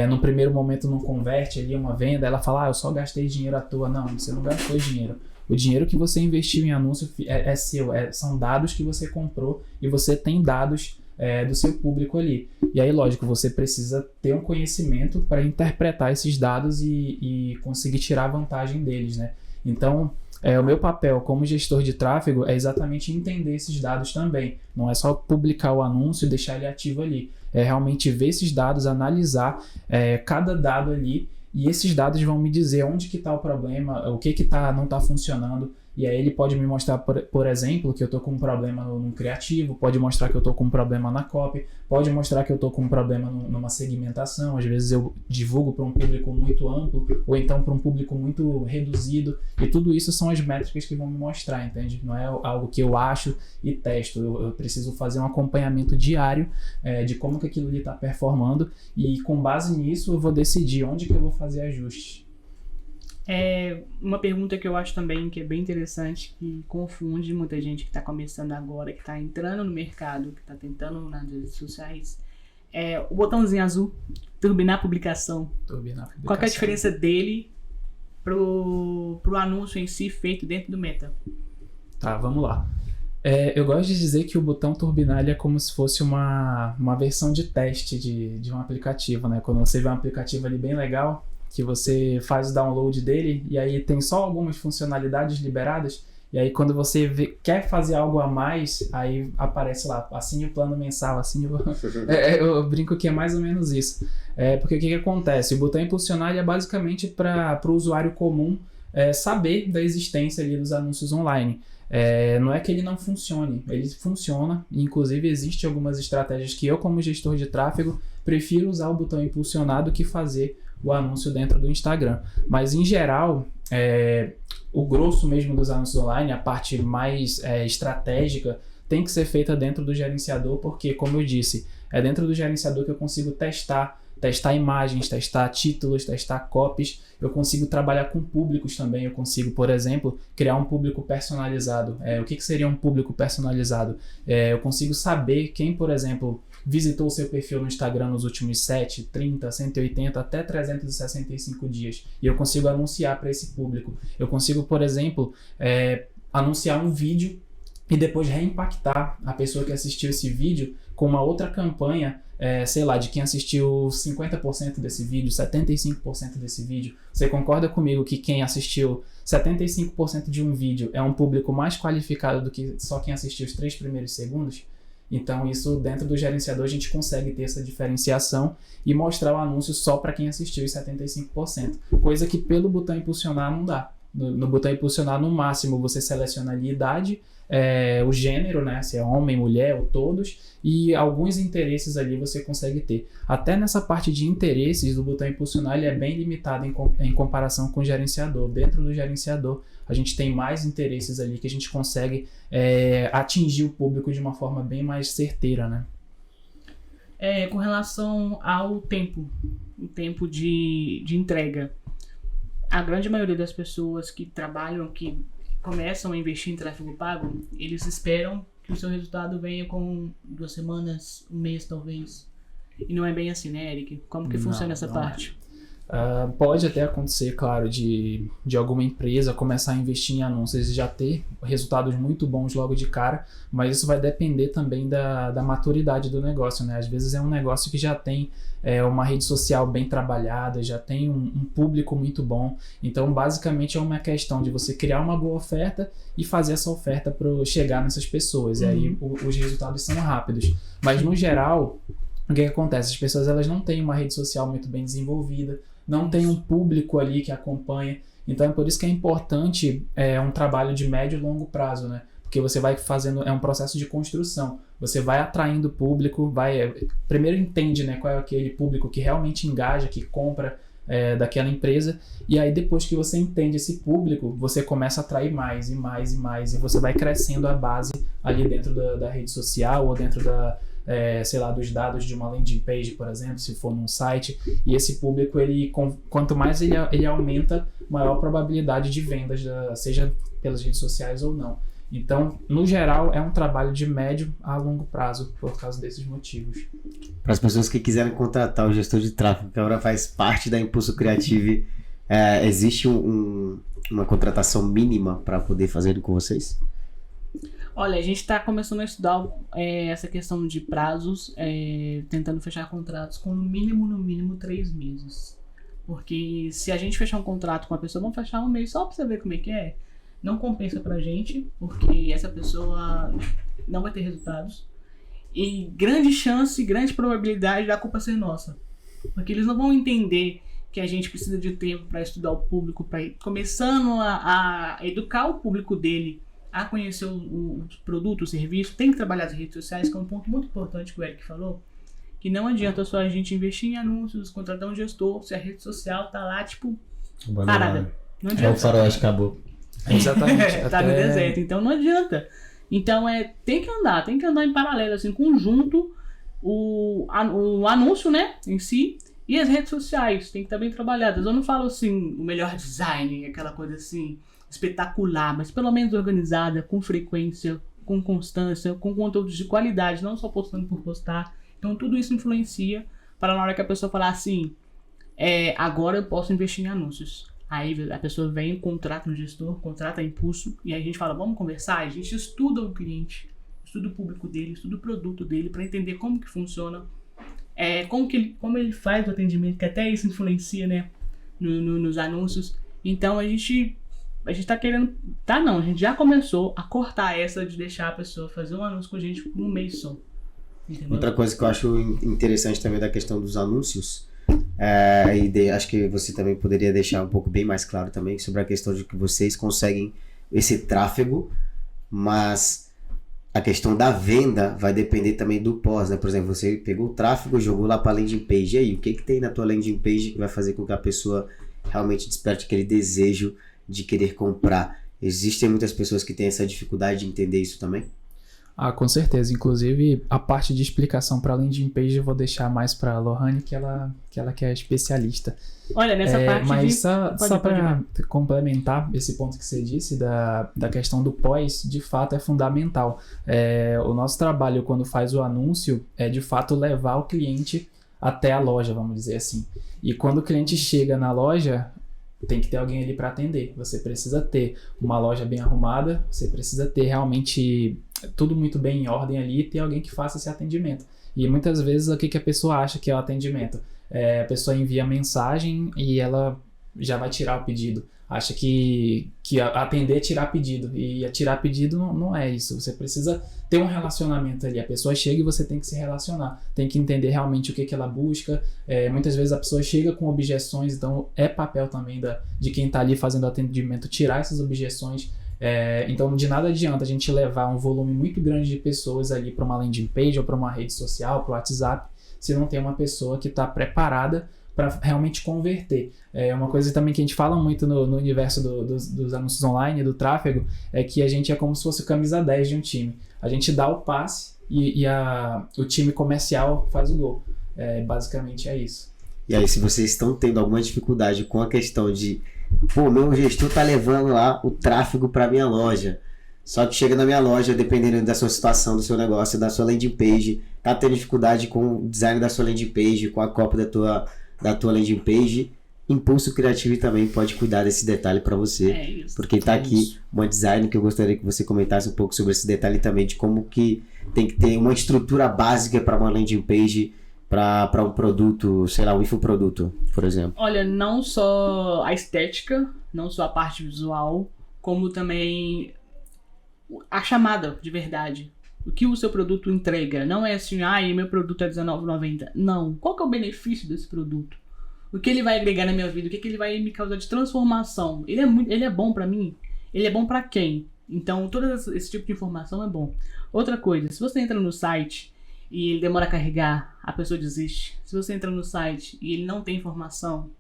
no primeiro momento não converte ali uma venda, ela fala, eu só gastei dinheiro à toa. Não, você não gastou dinheiro. O dinheiro que você investiu em anúncio é seu, são dados que você comprou e você tem dados do seu público ali. E aí, lógico, você precisa ter um conhecimento para interpretar esses dados e conseguir tirar vantagem deles, né? Então, o meu papel como gestor de tráfego é exatamente entender esses dados também. Não é só publicar o anúncio e deixar ele ativo ali. É realmente ver esses dados, analisar cada dado ali, e esses dados vão me dizer onde que está o problema, o que não está funcionando. E aí ele pode me mostrar, por exemplo, que eu estou com um problema no criativo, pode mostrar que eu estou com um problema na copy, pode mostrar que eu estou com um problema numa segmentação. Às vezes eu divulgo para um público muito amplo, ou então para um público muito reduzido, e tudo isso são as métricas que vão me mostrar, entende? Não é algo que eu acho e testo, eu preciso fazer um acompanhamento diário de como que aquilo ali está performando, e com base nisso eu vou decidir onde que eu vou fazer ajustes. Uma pergunta que eu acho também que é bem interessante, que confunde muita gente que está começando agora, que está entrando no mercado, que está tentando nas redes sociais, o botãozinho azul, turbinar a publicação. Qual que é a diferença dele pro anúncio em si feito dentro do Meta? Tá, vamos lá. Eu gosto de dizer que o botão turbinar ele é como se fosse uma versão de teste de um aplicativo, né? Quando você vê um aplicativo ali bem legal, que você faz o download dele e aí tem só algumas funcionalidades liberadas, e aí quando você quer fazer algo a mais, aí aparece lá, assine o plano mensal, eu brinco que é mais ou menos isso. Porque o que acontece? O botão impulsionar ele é basicamente para o usuário comum saber da existência ali dos anúncios online. Não é que ele não funcione, ele funciona, e inclusive existem algumas estratégias que eu, como gestor de tráfego, prefiro usar o botão impulsionar do que fazer o anúncio dentro do Instagram. Mas em geral, o grosso mesmo dos anúncios online, a parte mais estratégica, tem que ser feita dentro do gerenciador, porque, como eu disse, é dentro do gerenciador que eu consigo testar imagens, testar títulos, testar copies. Eu consigo trabalhar com públicos também. Eu consigo, por exemplo, criar um público personalizado. O que seria um público personalizado? Eu consigo saber quem, por exemplo, visitou o seu perfil no Instagram nos últimos 7, 30, 180, até 365 dias. E eu consigo anunciar para esse público. Eu consigo, por exemplo, anunciar um vídeo e depois reimpactar a pessoa que assistiu esse vídeo com uma outra campanha, de quem assistiu 50% desse vídeo, 75% desse vídeo. Você concorda comigo que quem assistiu 75% de um vídeo é um público mais qualificado do que só quem assistiu os 3 primeiros segundos? Então isso dentro do gerenciador a gente consegue ter essa diferenciação e mostrar o anúncio só para quem assistiu os 75%, coisa que pelo botão impulsionar não dá. No botão impulsionar, no máximo você seleciona ali a idade, o gênero, né, se é homem, mulher ou todos, e alguns interesses ali você consegue ter. Até nessa parte de interesses, o botão impulsionar ele é bem limitado em comparação com o gerenciador. Dentro do gerenciador a gente tem mais interesses ali que a gente consegue atingir o público de uma forma bem mais certeira, né? Com relação ao tempo, o tempo de entrega, a grande maioria das pessoas que trabalham, que começam a investir em tráfego pago, eles esperam que o seu resultado venha com 2 semanas, um mês talvez. E não é bem assim, né, Eric? Como que funciona essa parte? Pode até acontecer, claro, de alguma empresa começar a investir em anúncios e já ter resultados muito bons logo de cara, mas isso vai depender também da maturidade do negócio, né? Às vezes é um negócio que já tem uma rede social bem trabalhada, já tem um público muito bom, então basicamente é uma questão de você criar uma boa oferta e fazer essa oferta para chegar nessas pessoas, e aí os resultados são rápidos. Mas no geral, o que acontece? As pessoas elas não têm uma rede social muito bem desenvolvida, não tem um público ali que acompanha. Então é por isso que é importante um trabalho de médio e longo prazo, né? Porque você vai fazendo, é um processo de construção. Você vai atraindo público, primeiro entende, né, qual é aquele público que realmente engaja, que compra daquela empresa, e aí depois que você entende esse público, você começa a atrair mais e mais e mais, e você vai crescendo a base ali dentro da rede social ou dentro sei lá, dos dados de uma landing page, por exemplo, se for num site, e esse público, quanto mais ele aumenta, maior a probabilidade de vendas, seja pelas redes sociais ou não. Então, no geral, é um trabalho de médio a longo prazo, por causa desses motivos. Para as pessoas que quiserem contratar o gestor de tráfego, que agora faz parte da Impulso Creative, existe uma contratação mínima para poder fazer com vocês? Olha, a gente está começando a estudar essa questão de prazos, tentando fechar contratos com no mínimo 3 meses. Porque se a gente fechar um contrato com a pessoa, vamos fechar um mês só para você ver como é que é. Não compensa pra gente, porque essa pessoa não vai ter resultados. E grande chance, grande probabilidade da culpa ser nossa. Porque eles não vão entender que a gente precisa de tempo para estudar o público, para ir começando a educar o público dele a conhecer o produto, o serviço. Tem que trabalhar as redes sociais, que é um ponto muito importante que o Eric falou. Que não adianta só a gente investir em anúncios, contratar um gestor, se a rede social tá lá, tipo, parada. Não adianta. É o faroeste acabou. Exatamente. Tá no deserto, então não adianta. Então tem que andar em paralelo, assim, conjunto, o anúncio, né, em si, e as redes sociais, tem que estar bem trabalhadas. Eu não falo assim, o melhor design, aquela coisa assim, espetacular, mas pelo menos organizada, com frequência, com constância, com conteúdos de qualidade, não só postando por postar. Então tudo isso influencia para na hora que a pessoa falar assim, agora eu posso investir em anúncios. Aí a pessoa vem, contrata um gestor, contrata a Impulso, e aí a gente fala, vamos conversar? A gente estuda o cliente, estuda o público dele, estuda o produto dele, para entender como que funciona, como ele faz o atendimento, que até isso influencia, né, nos anúncios. Então a gente tá querendo, a gente já começou a cortar essa de deixar a pessoa fazer um anúncio com a gente por um mês só. Entendeu? Outra coisa que eu acho interessante também da questão dos anúncios, acho que você também poderia deixar um pouco bem mais claro também sobre a questão de que vocês conseguem esse tráfego, mas a questão da venda vai depender também do pós, né? Por exemplo, você pegou o tráfego, jogou lá para a landing page, e aí o que tem na tua landing page que vai fazer com que a pessoa realmente desperte aquele desejo de querer comprar? Existem muitas pessoas que têm essa dificuldade de entender isso também? Com certeza. Inclusive, a parte de explicação para a landing page eu vou deixar mais para a Lohane, que ela que é especialista. Olha, nessa parte mas só para complementar esse ponto que você disse da questão do pós, de fato é fundamental. O nosso trabalho quando faz o anúncio é de fato levar o cliente até a loja, vamos dizer assim. E quando o cliente chega na loja, tem que ter alguém ali para atender. Você precisa ter uma loja bem arrumada, você precisa ter realmente tudo muito bem em ordem ali e ter alguém que faça esse atendimento. E muitas vezes o que a pessoa acha que é o atendimento? A pessoa envia mensagem e ela já vai tirar o pedido. Acha que atender é tirar pedido. E tirar pedido não é isso. Você precisa ter um relacionamento ali. A pessoa chega e você tem que se relacionar. Tem que entender realmente o que ela busca. Muitas vezes a pessoa chega com objeções, então é papel também de quem está ali fazendo atendimento tirar essas objeções. Então de nada adianta a gente levar um volume muito grande de pessoas ali para uma landing page ou para uma rede social, para o WhatsApp, se não tem uma pessoa que está preparada para realmente converter. Uma coisa também que a gente fala muito no universo dos anúncios online, do tráfego, é que a gente é como se fosse o camisa 10 de um time. A gente dá o passe e o time comercial faz o gol. Basicamente é isso. E aí, se vocês estão tendo alguma dificuldade com a questão de meu gestor tá levando lá o tráfego para minha loja, só que chega na minha loja, dependendo da sua situação, do seu negócio, da sua landing page, tá tendo dificuldade com o design da sua landing page, com a cópia da tua landing page, Impulso Criativo também pode cuidar desse detalhe para você. É isso. Porque tá aqui uma design que eu gostaria que você comentasse um pouco sobre esse detalhe também, de como que tem que ter uma estrutura básica para uma landing page, para um produto, sei lá, um infoproduto, por exemplo. Olha, não só a estética, não só a parte visual, como também a chamada de verdade. O que o seu produto entrega. Não é assim, meu produto é R$19,90. Não. Qual que é o benefício desse produto? O que ele vai agregar na minha vida? O que ele vai me causar de transformação? Ele é bom pra mim? Ele é bom pra quem? Então, todo esse tipo de informação é bom. Outra coisa, se você entra no site e ele demora a carregar, a pessoa desiste. Se você entra no site e ele não tem informação,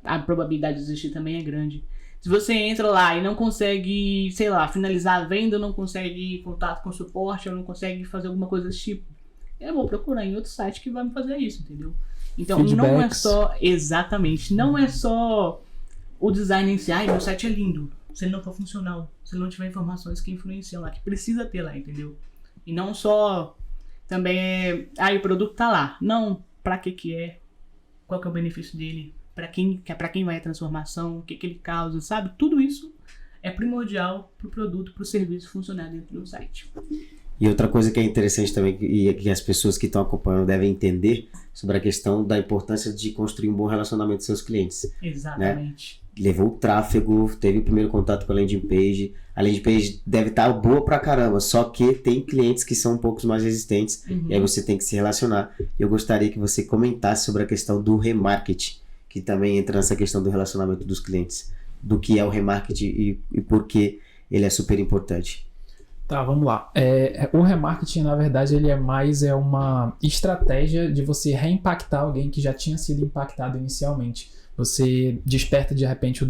a probabilidade de desistir também é grande. Se você entra lá e não consegue, sei lá, finalizar a venda, não consegue contato com o suporte, ou não consegue fazer alguma coisa desse tipo, eu vou procurar em outro site que vai me fazer isso, entendeu? Então, não é só, exatamente, não é só o design em si, meu site é lindo, se ele não for funcional, se ele não tiver informações que influenciam lá, que precisa ter lá, entendeu? E não só, também o produto tá lá, não, pra que é, qual que é o benefício dele, pra quem vai a transformação, o que ele causa, sabe? Tudo isso é primordial pro produto, pro serviço funcionar dentro do site. E outra coisa que é interessante também, e que as pessoas que estão acompanhando devem entender, sobre a questão da importância de construir um bom relacionamento com seus clientes. Exatamente. Né? Levou o tráfego, teve o primeiro contato com a landing page. A landing page deve estar boa pra caramba, só que tem clientes que são um pouco mais resistentes, e aí você tem que se relacionar. Eu gostaria que você comentasse sobre a questão do remarketing, que também entra nessa questão do relacionamento dos clientes, do que é o remarketing e por que ele é super importante. Tá, vamos lá. O remarketing, na verdade, ele é uma estratégia de você reimpactar alguém que já tinha sido impactado inicialmente. Você desperta, de repente, o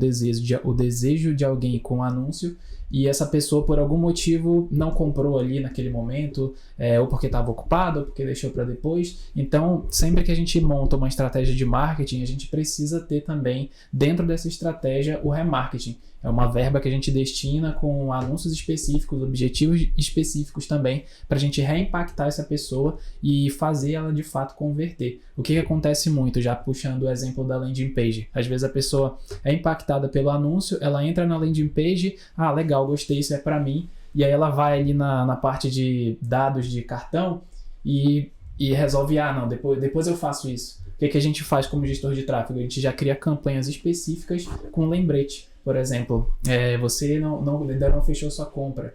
desejo de alguém com um anúncio, e essa pessoa, por algum motivo, não comprou ali naquele momento, ou porque estava ocupado, ou porque deixou para depois. Então, sempre que a gente monta uma estratégia de marketing, a gente precisa ter também, dentro dessa estratégia, o remarketing. É uma verba que a gente destina com anúncios específicos, objetivos específicos também, para a gente reimpactar essa pessoa e fazer ela de fato converter. O que acontece muito, já puxando o exemplo da landing page. Às vezes a pessoa é impactada pelo anúncio, ela entra na landing page, legal, gostei, isso é para mim, e aí ela vai ali na parte de dados de cartão e resolve, não, depois eu faço isso. O que a gente faz como gestor de tráfego? A gente já cria campanhas específicas com lembrete. Por exemplo, você ainda não fechou sua compra,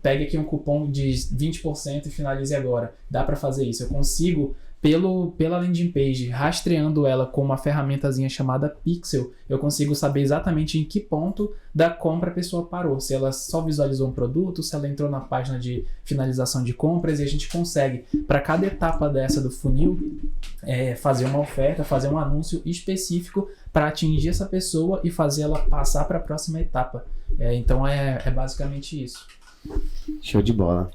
pegue aqui um cupom de 20% e finalize agora. Dá para fazer isso. Eu consigo, pela landing page, rastreando ela com uma ferramentazinha chamada Pixel, eu consigo saber exatamente em que ponto da compra a pessoa parou. Se ela só visualizou um produto, se ela entrou na página de finalização de compras, e a gente consegue, para cada etapa dessa do funil, fazer uma oferta, fazer um anúncio específico para atingir essa pessoa e fazer ela passar para a próxima etapa. Então é basicamente isso. Show de bola.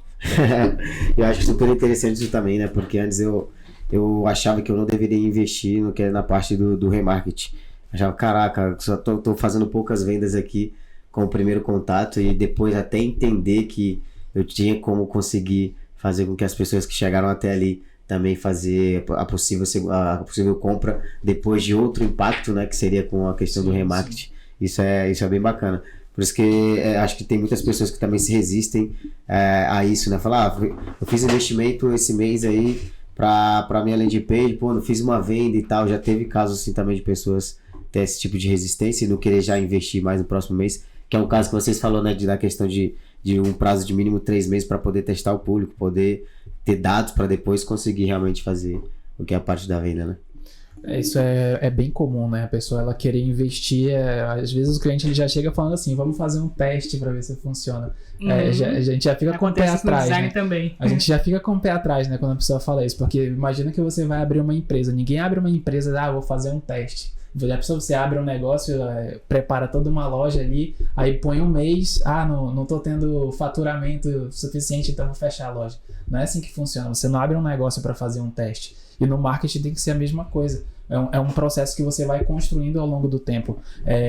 Eu acho super interessante isso também, né? Porque antes eu achava que eu não deveria investir na parte do remarketing. Achava, caraca, só tô fazendo poucas vendas aqui com o primeiro contato, e depois até entender que eu tinha como conseguir fazer com que as pessoas que chegaram até ali também fazer a possível compra depois de outro impacto, né, que seria com a questão do remarketing. Isso é bem bacana. Por isso que acho que tem muitas pessoas que também se resistem a isso, né? Falar, eu fiz investimento esse mês aí pra minha landing page, não fiz uma venda e tal. Já teve casos assim também de pessoas ter esse tipo de resistência e não querer já investir mais no próximo mês, que é um caso que vocês falaram, né, da questão de um prazo de mínimo 3 meses para poder testar o público, poder ter dados para depois conseguir realmente fazer o que é a parte da venda, né? Isso é bem comum, né? A pessoa ela querer investir, às vezes o cliente ele já chega falando assim, vamos fazer um teste para ver se funciona. A gente já fica com o pé atrás, né? Também. A gente já fica com o pé atrás, né, quando a pessoa fala isso, porque imagina que você vai abrir uma empresa, ninguém abre uma empresa, vou fazer um teste. Já pensou, você abre um negócio, prepara toda uma loja ali, aí põe um mês, não tô tendo faturamento suficiente, então vou fechar a loja. Não é assim que funciona, você não abre um negócio para fazer um teste. E no marketing tem que ser a mesma coisa. É um processo que você vai construindo ao longo do tempo.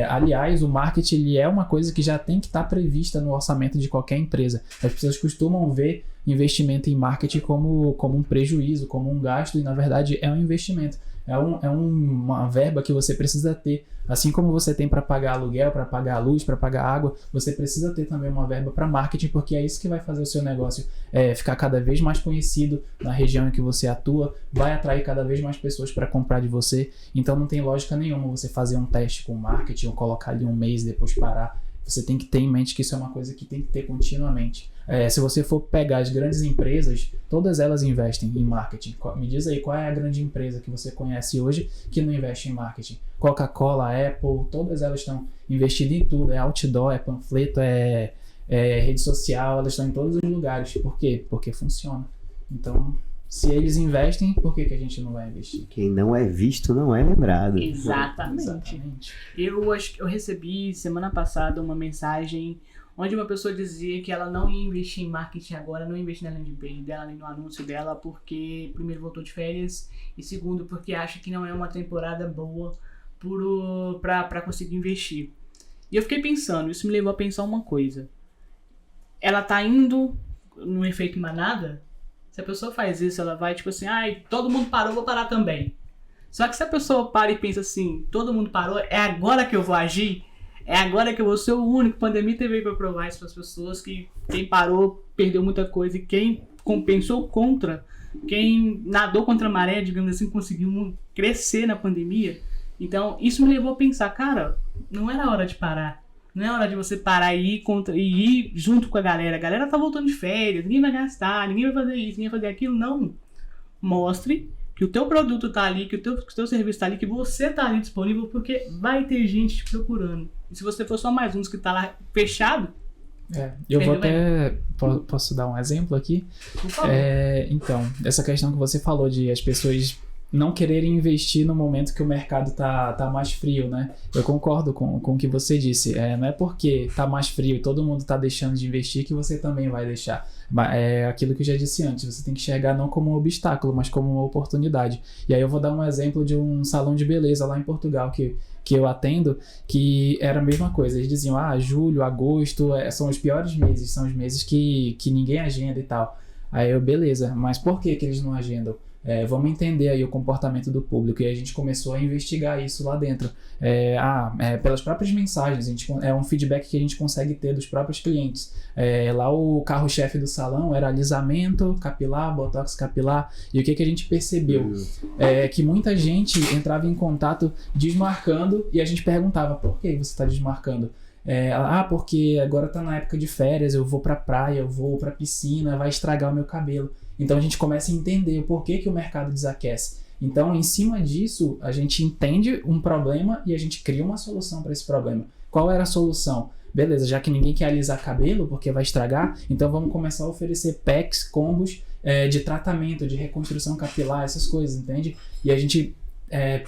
Aliás, o marketing ele é uma coisa que já tem que estar prevista no orçamento de qualquer empresa. As pessoas costumam ver investimento em marketing como um prejuízo, como um gasto, e na verdade é um investimento. uma verba que você precisa ter. Assim como você tem para pagar aluguel, para pagar luz, para pagar água, você precisa ter também uma verba para marketing, porque é isso que vai fazer o seu negócio ficar cada vez mais conhecido na região em que você atua, vai atrair cada vez mais pessoas para comprar de você. Então não tem lógica nenhuma você fazer um teste com marketing ou colocar ali um mês e depois parar. Você tem que ter em mente que isso é uma coisa que tem que ter continuamente. Se você for pegar as grandes empresas, todas elas investem em marketing. Me diz aí, qual é a grande empresa que você conhece hoje que não investe em marketing? Coca-Cola, Apple, todas elas estão investindo em tudo. É outdoor, é panfleto, é rede social, elas estão em todos os lugares. Por quê? Porque funciona. Então, se eles investem, por que a gente não vai investir? Quem não é visto não é lembrado. Exatamente. Eu recebi semana passada uma mensagem onde uma pessoa dizia que ela não ia investir em marketing agora, não ia investir na landing page dela, nem no anúncio dela, porque primeiro voltou de férias e segundo porque acha que não é uma temporada boa para conseguir investir. E eu fiquei pensando, isso me levou a pensar uma coisa. Ela tá indo no efeito manada? Se a pessoa faz isso, ela vai tipo assim, todo mundo parou, vou parar também. Só que se a pessoa para e pensa assim, todo mundo parou, é agora que eu vou agir? É agora que eu vou ser o único? A pandemia teve para provar isso para as pessoas, que quem parou perdeu muita coisa e quem compensou contra, quem nadou contra a maré, digamos assim, conseguiu crescer na pandemia. Então isso me levou a pensar, cara, não era hora de parar. Não é hora de você parar e ir junto com a galera. A galera tá voltando de férias, ninguém vai gastar, ninguém vai fazer isso, ninguém vai fazer aquilo. Não. Mostre que o teu produto tá ali, que o teu serviço tá ali, que você tá ali disponível, porque vai ter gente te procurando. E se você for só mais um dos que tá lá fechado... eu vou até... Posso dar um exemplo aqui? Por favor. Então, essa questão que você falou de as pessoas não quererem investir no momento que o mercado tá mais frio, né? Eu concordo com o que você disse. Não é porque tá mais frio e todo mundo tá deixando de investir que você também vai deixar. É aquilo que eu já disse antes, você tem que enxergar não como um obstáculo, mas como uma oportunidade. E aí eu vou dar um exemplo de um salão de beleza lá em Portugal que eu atendo, que era a mesma coisa. Eles diziam, julho, agosto, são os piores meses, são os meses que ninguém agenda e tal. Aí eu, beleza, mas por que eles não agendam? Vamos entender aí o comportamento do público. E a gente começou a investigar isso lá dentro. Pelas próprias mensagens, é um feedback que a gente consegue ter dos próprios clientes. Lá o carro-chefe do salão era alisamento capilar, botox capilar. E o que a gente percebeu? Que muita gente entrava em contato desmarcando e a gente perguntava, por que você está desmarcando? Porque agora tá na época de férias, eu vou pra praia, eu vou pra piscina, vai estragar o meu cabelo. Então a gente começa a entender o porquê que o mercado desaquece. Então, em cima disso, a gente entende um problema e a gente cria uma solução para esse problema. Qual era a solução? Beleza, já que ninguém quer alisar cabelo porque vai estragar, então vamos começar a oferecer packs, combos de tratamento, de reconstrução capilar, essas coisas, entende? E a gente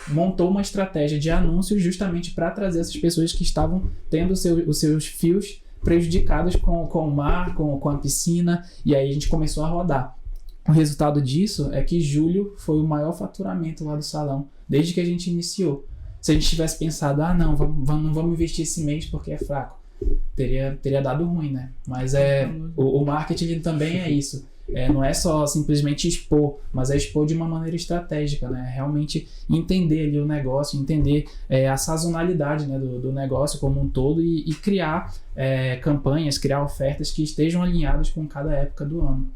montou uma estratégia de anúncios justamente para trazer essas pessoas que estavam tendo os seus fios prejudicados com o mar, com a piscina, e aí a gente começou a rodar. O resultado disso é que julho foi o maior faturamento lá do salão, desde que a gente iniciou. Se a gente tivesse pensado, não vamos investir esse mês porque é fraco, teria dado ruim, né? Mas o marketing também é isso. Não é só simplesmente expor, mas é expor de uma maneira estratégica, né? Realmente entender ali o negócio, entender a sazonalidade, né, do negócio como um todo e criar campanhas, criar ofertas que estejam alinhadas com cada época do ano.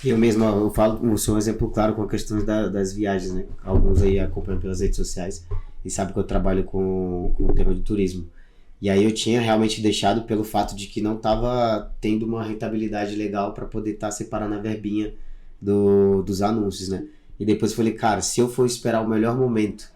Eu falo, sou um exemplo claro com a questão das viagens, né? Alguns aí acompanham pelas redes sociais e sabem que eu trabalho com o tema do turismo. E aí eu tinha realmente deixado pelo fato de que não estava tendo uma rentabilidade legal para poder estar separando a verbinha dos anúncios, né? E depois eu falei, cara, se eu for esperar o melhor momento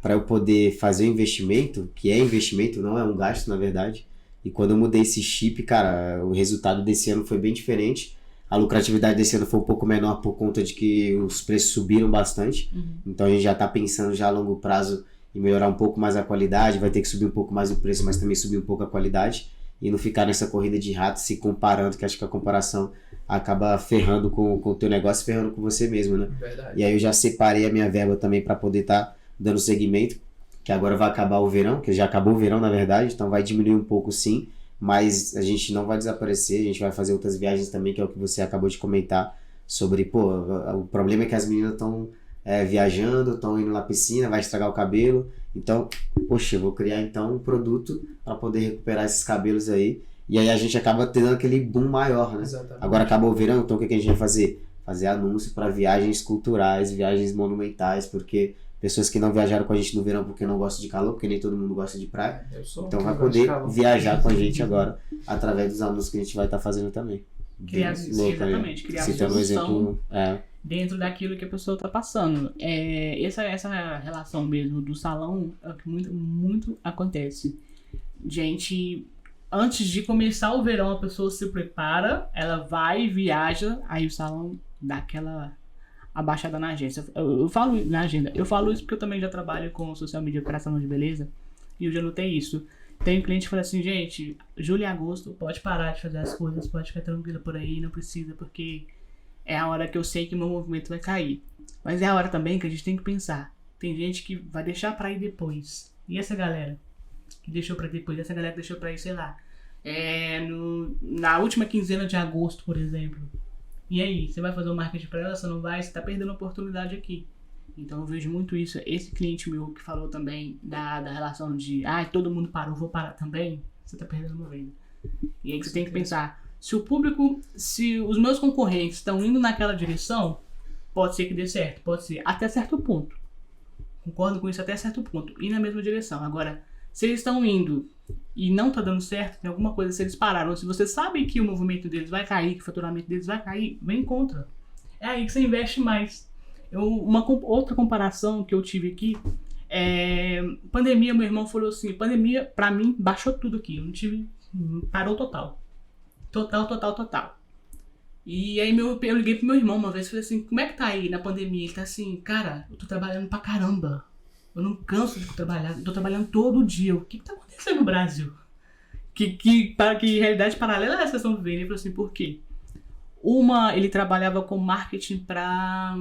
para eu poder fazer o investimento, que é investimento, não é um gasto na verdade, e quando eu mudei esse chip, cara, o resultado desse ano foi bem diferente. A lucratividade desse ano foi um pouco menor por conta de que os preços subiram bastante. Então a gente já está pensando já a longo prazo em melhorar um pouco mais a qualidade, vai ter que subir um pouco mais o preço, mas também subir um pouco a qualidade e não ficar nessa corrida de rato se comparando, que acho que a comparação acaba ferrando com o teu negócio e ferrando com você mesmo, né? Verdade. E aí eu já separei a minha verba também para poder estar dando seguimento, que agora vai acabar o verão, que já acabou o verão na verdade, então vai diminuir um pouco sim, mas a gente não vai desaparecer, a gente vai fazer outras viagens também, que é o que você acabou de comentar sobre, o problema é que as meninas estão viajando, estão indo na piscina, vai estragar o cabelo. Então, poxa, eu vou criar então um produto para poder recuperar esses cabelos aí. E aí a gente acaba tendo aquele boom maior, né? Exatamente. Agora acabou o verão, então o que a gente vai fazer? Fazer anúncio para viagens culturais, viagens monumentais, porque pessoas que não viajaram com a gente no verão porque não gostam de calor, porque nem todo mundo gosta de praia, então vai poder viajar com a gente agora através dos anúncios que a gente vai estar fazendo também. Exatamente, criar Citando um exemplo, dentro daquilo que a pessoa está passando. Essa relação mesmo do salão é o que muito acontece. Gente, antes de começar o verão, a pessoa se prepara, ela vai, viaja, aí o salão dá aquela abaixada na agência. Eu falo na agenda. Eu falo isso porque eu também já trabalho com social media para salão de beleza e eu já notei isso. Tem um cliente que fala assim, gente, julho e agosto pode parar de fazer as coisas, pode ficar tranquila por aí, não precisa, porque é a hora que eu sei que meu movimento vai cair. Mas é a hora também que a gente tem que pensar. Tem gente que vai deixar pra ir depois. E essa galera que deixou pra depois, essa galera que deixou pra ir, sei lá, na última quinzena de agosto, por exemplo. E aí, você vai fazer o marketing pra ela, você não vai, você tá perdendo a oportunidade aqui. Então eu vejo muito isso. Esse cliente meu que falou também da relação de todo mundo parou, vou parar também, você tá perdendo uma venda. E aí que você tem que pensar, se o público, se os meus concorrentes estão indo naquela direção, pode ser que dê certo, pode ser, até certo ponto. Concordo com isso até certo ponto, ir na mesma direção. Agora, se eles estão indo e não tá dando certo, tem alguma coisa, se eles pararam, se você sabe que o movimento deles vai cair, que o faturamento deles vai cair, vem contra. É aí que você investe mais. Outra comparação que eu tive aqui pandemia. Meu irmão falou assim, pandemia pra mim baixou tudo aqui, eu não tive, parou total. E aí eu liguei pro meu irmão uma vez e falei assim, como é que tá aí na pandemia? Ele tá assim, cara, eu tô trabalhando pra caramba, eu não canso de trabalhar, eu tô trabalhando todo dia, o que tá acontecendo no Brasil? Que realidade paralela é essa que vocês estão vivendo? Ele falou assim, por quê? Ele trabalhava com marketing pra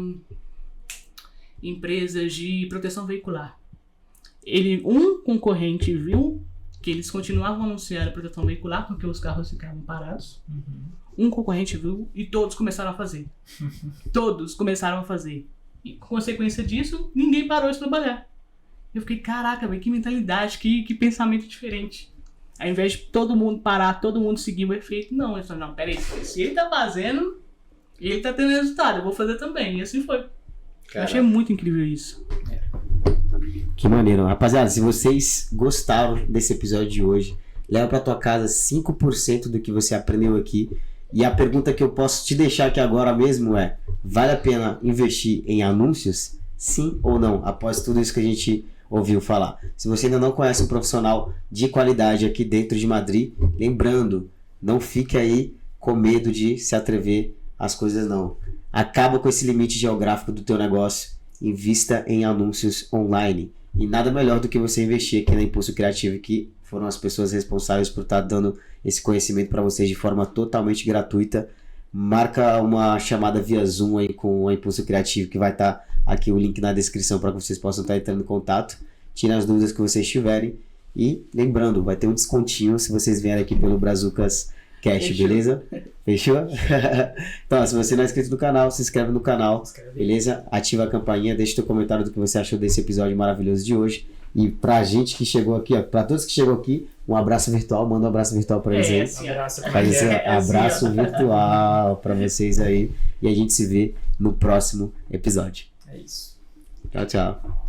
empresas de proteção veicular. Um concorrente viu que eles continuavam anunciando proteção veicular porque os carros ficavam parados. Um concorrente viu e todos começaram a fazer. E com consequência disso, ninguém parou de trabalhar. Eu fiquei, caraca, velho, que mentalidade, que pensamento diferente. Ao invés de todo mundo parar, todo mundo seguir o efeito, não. Eu falei, não, peraí, se ele tá fazendo, ele tá tendo resultado, eu vou fazer também. E assim foi. Eu achei muito incrível isso. Que maneiro. Rapaziada, se vocês gostaram desse episódio de hoje, leva pra tua casa 5% do que você aprendeu aqui. E a pergunta que eu posso te deixar aqui agora mesmo é, vale a pena investir em anúncios? Sim ou não? Após tudo isso que a gente ouviu falar. Se você ainda não conhece um profissional de qualidade aqui dentro de Madrid, lembrando, não fique aí com medo de se atrever às coisas não. Acaba com esse limite geográfico do teu negócio, invista em anúncios online. E nada melhor do que você investir aqui na Impulso Criativo, que foram as pessoas responsáveis por estar dando esse conhecimento para vocês de forma totalmente gratuita. Marca uma chamada via Zoom aí com a Impulso Criativo, que vai estar aqui o link na descrição para que vocês possam estar entrando em contato. Tirem as dúvidas que vocês tiverem. E lembrando, vai ter um descontinho se vocês vierem aqui pelo Brazucas Cash, fechou. Beleza? Fechou? Então, se você não é inscrito no canal, se inscreve no canal, beleza? Ativa a campainha, deixa teu comentário do que você achou desse episódio maravilhoso de hoje. E pra gente que chegou aqui, ó, pra todos que chegou aqui, um abraço virtual, manda um abraço virtual pra eles aí. Faz esse abraço virtual pra vocês aí. E a gente se vê no próximo episódio. É isso. Tchau, tchau.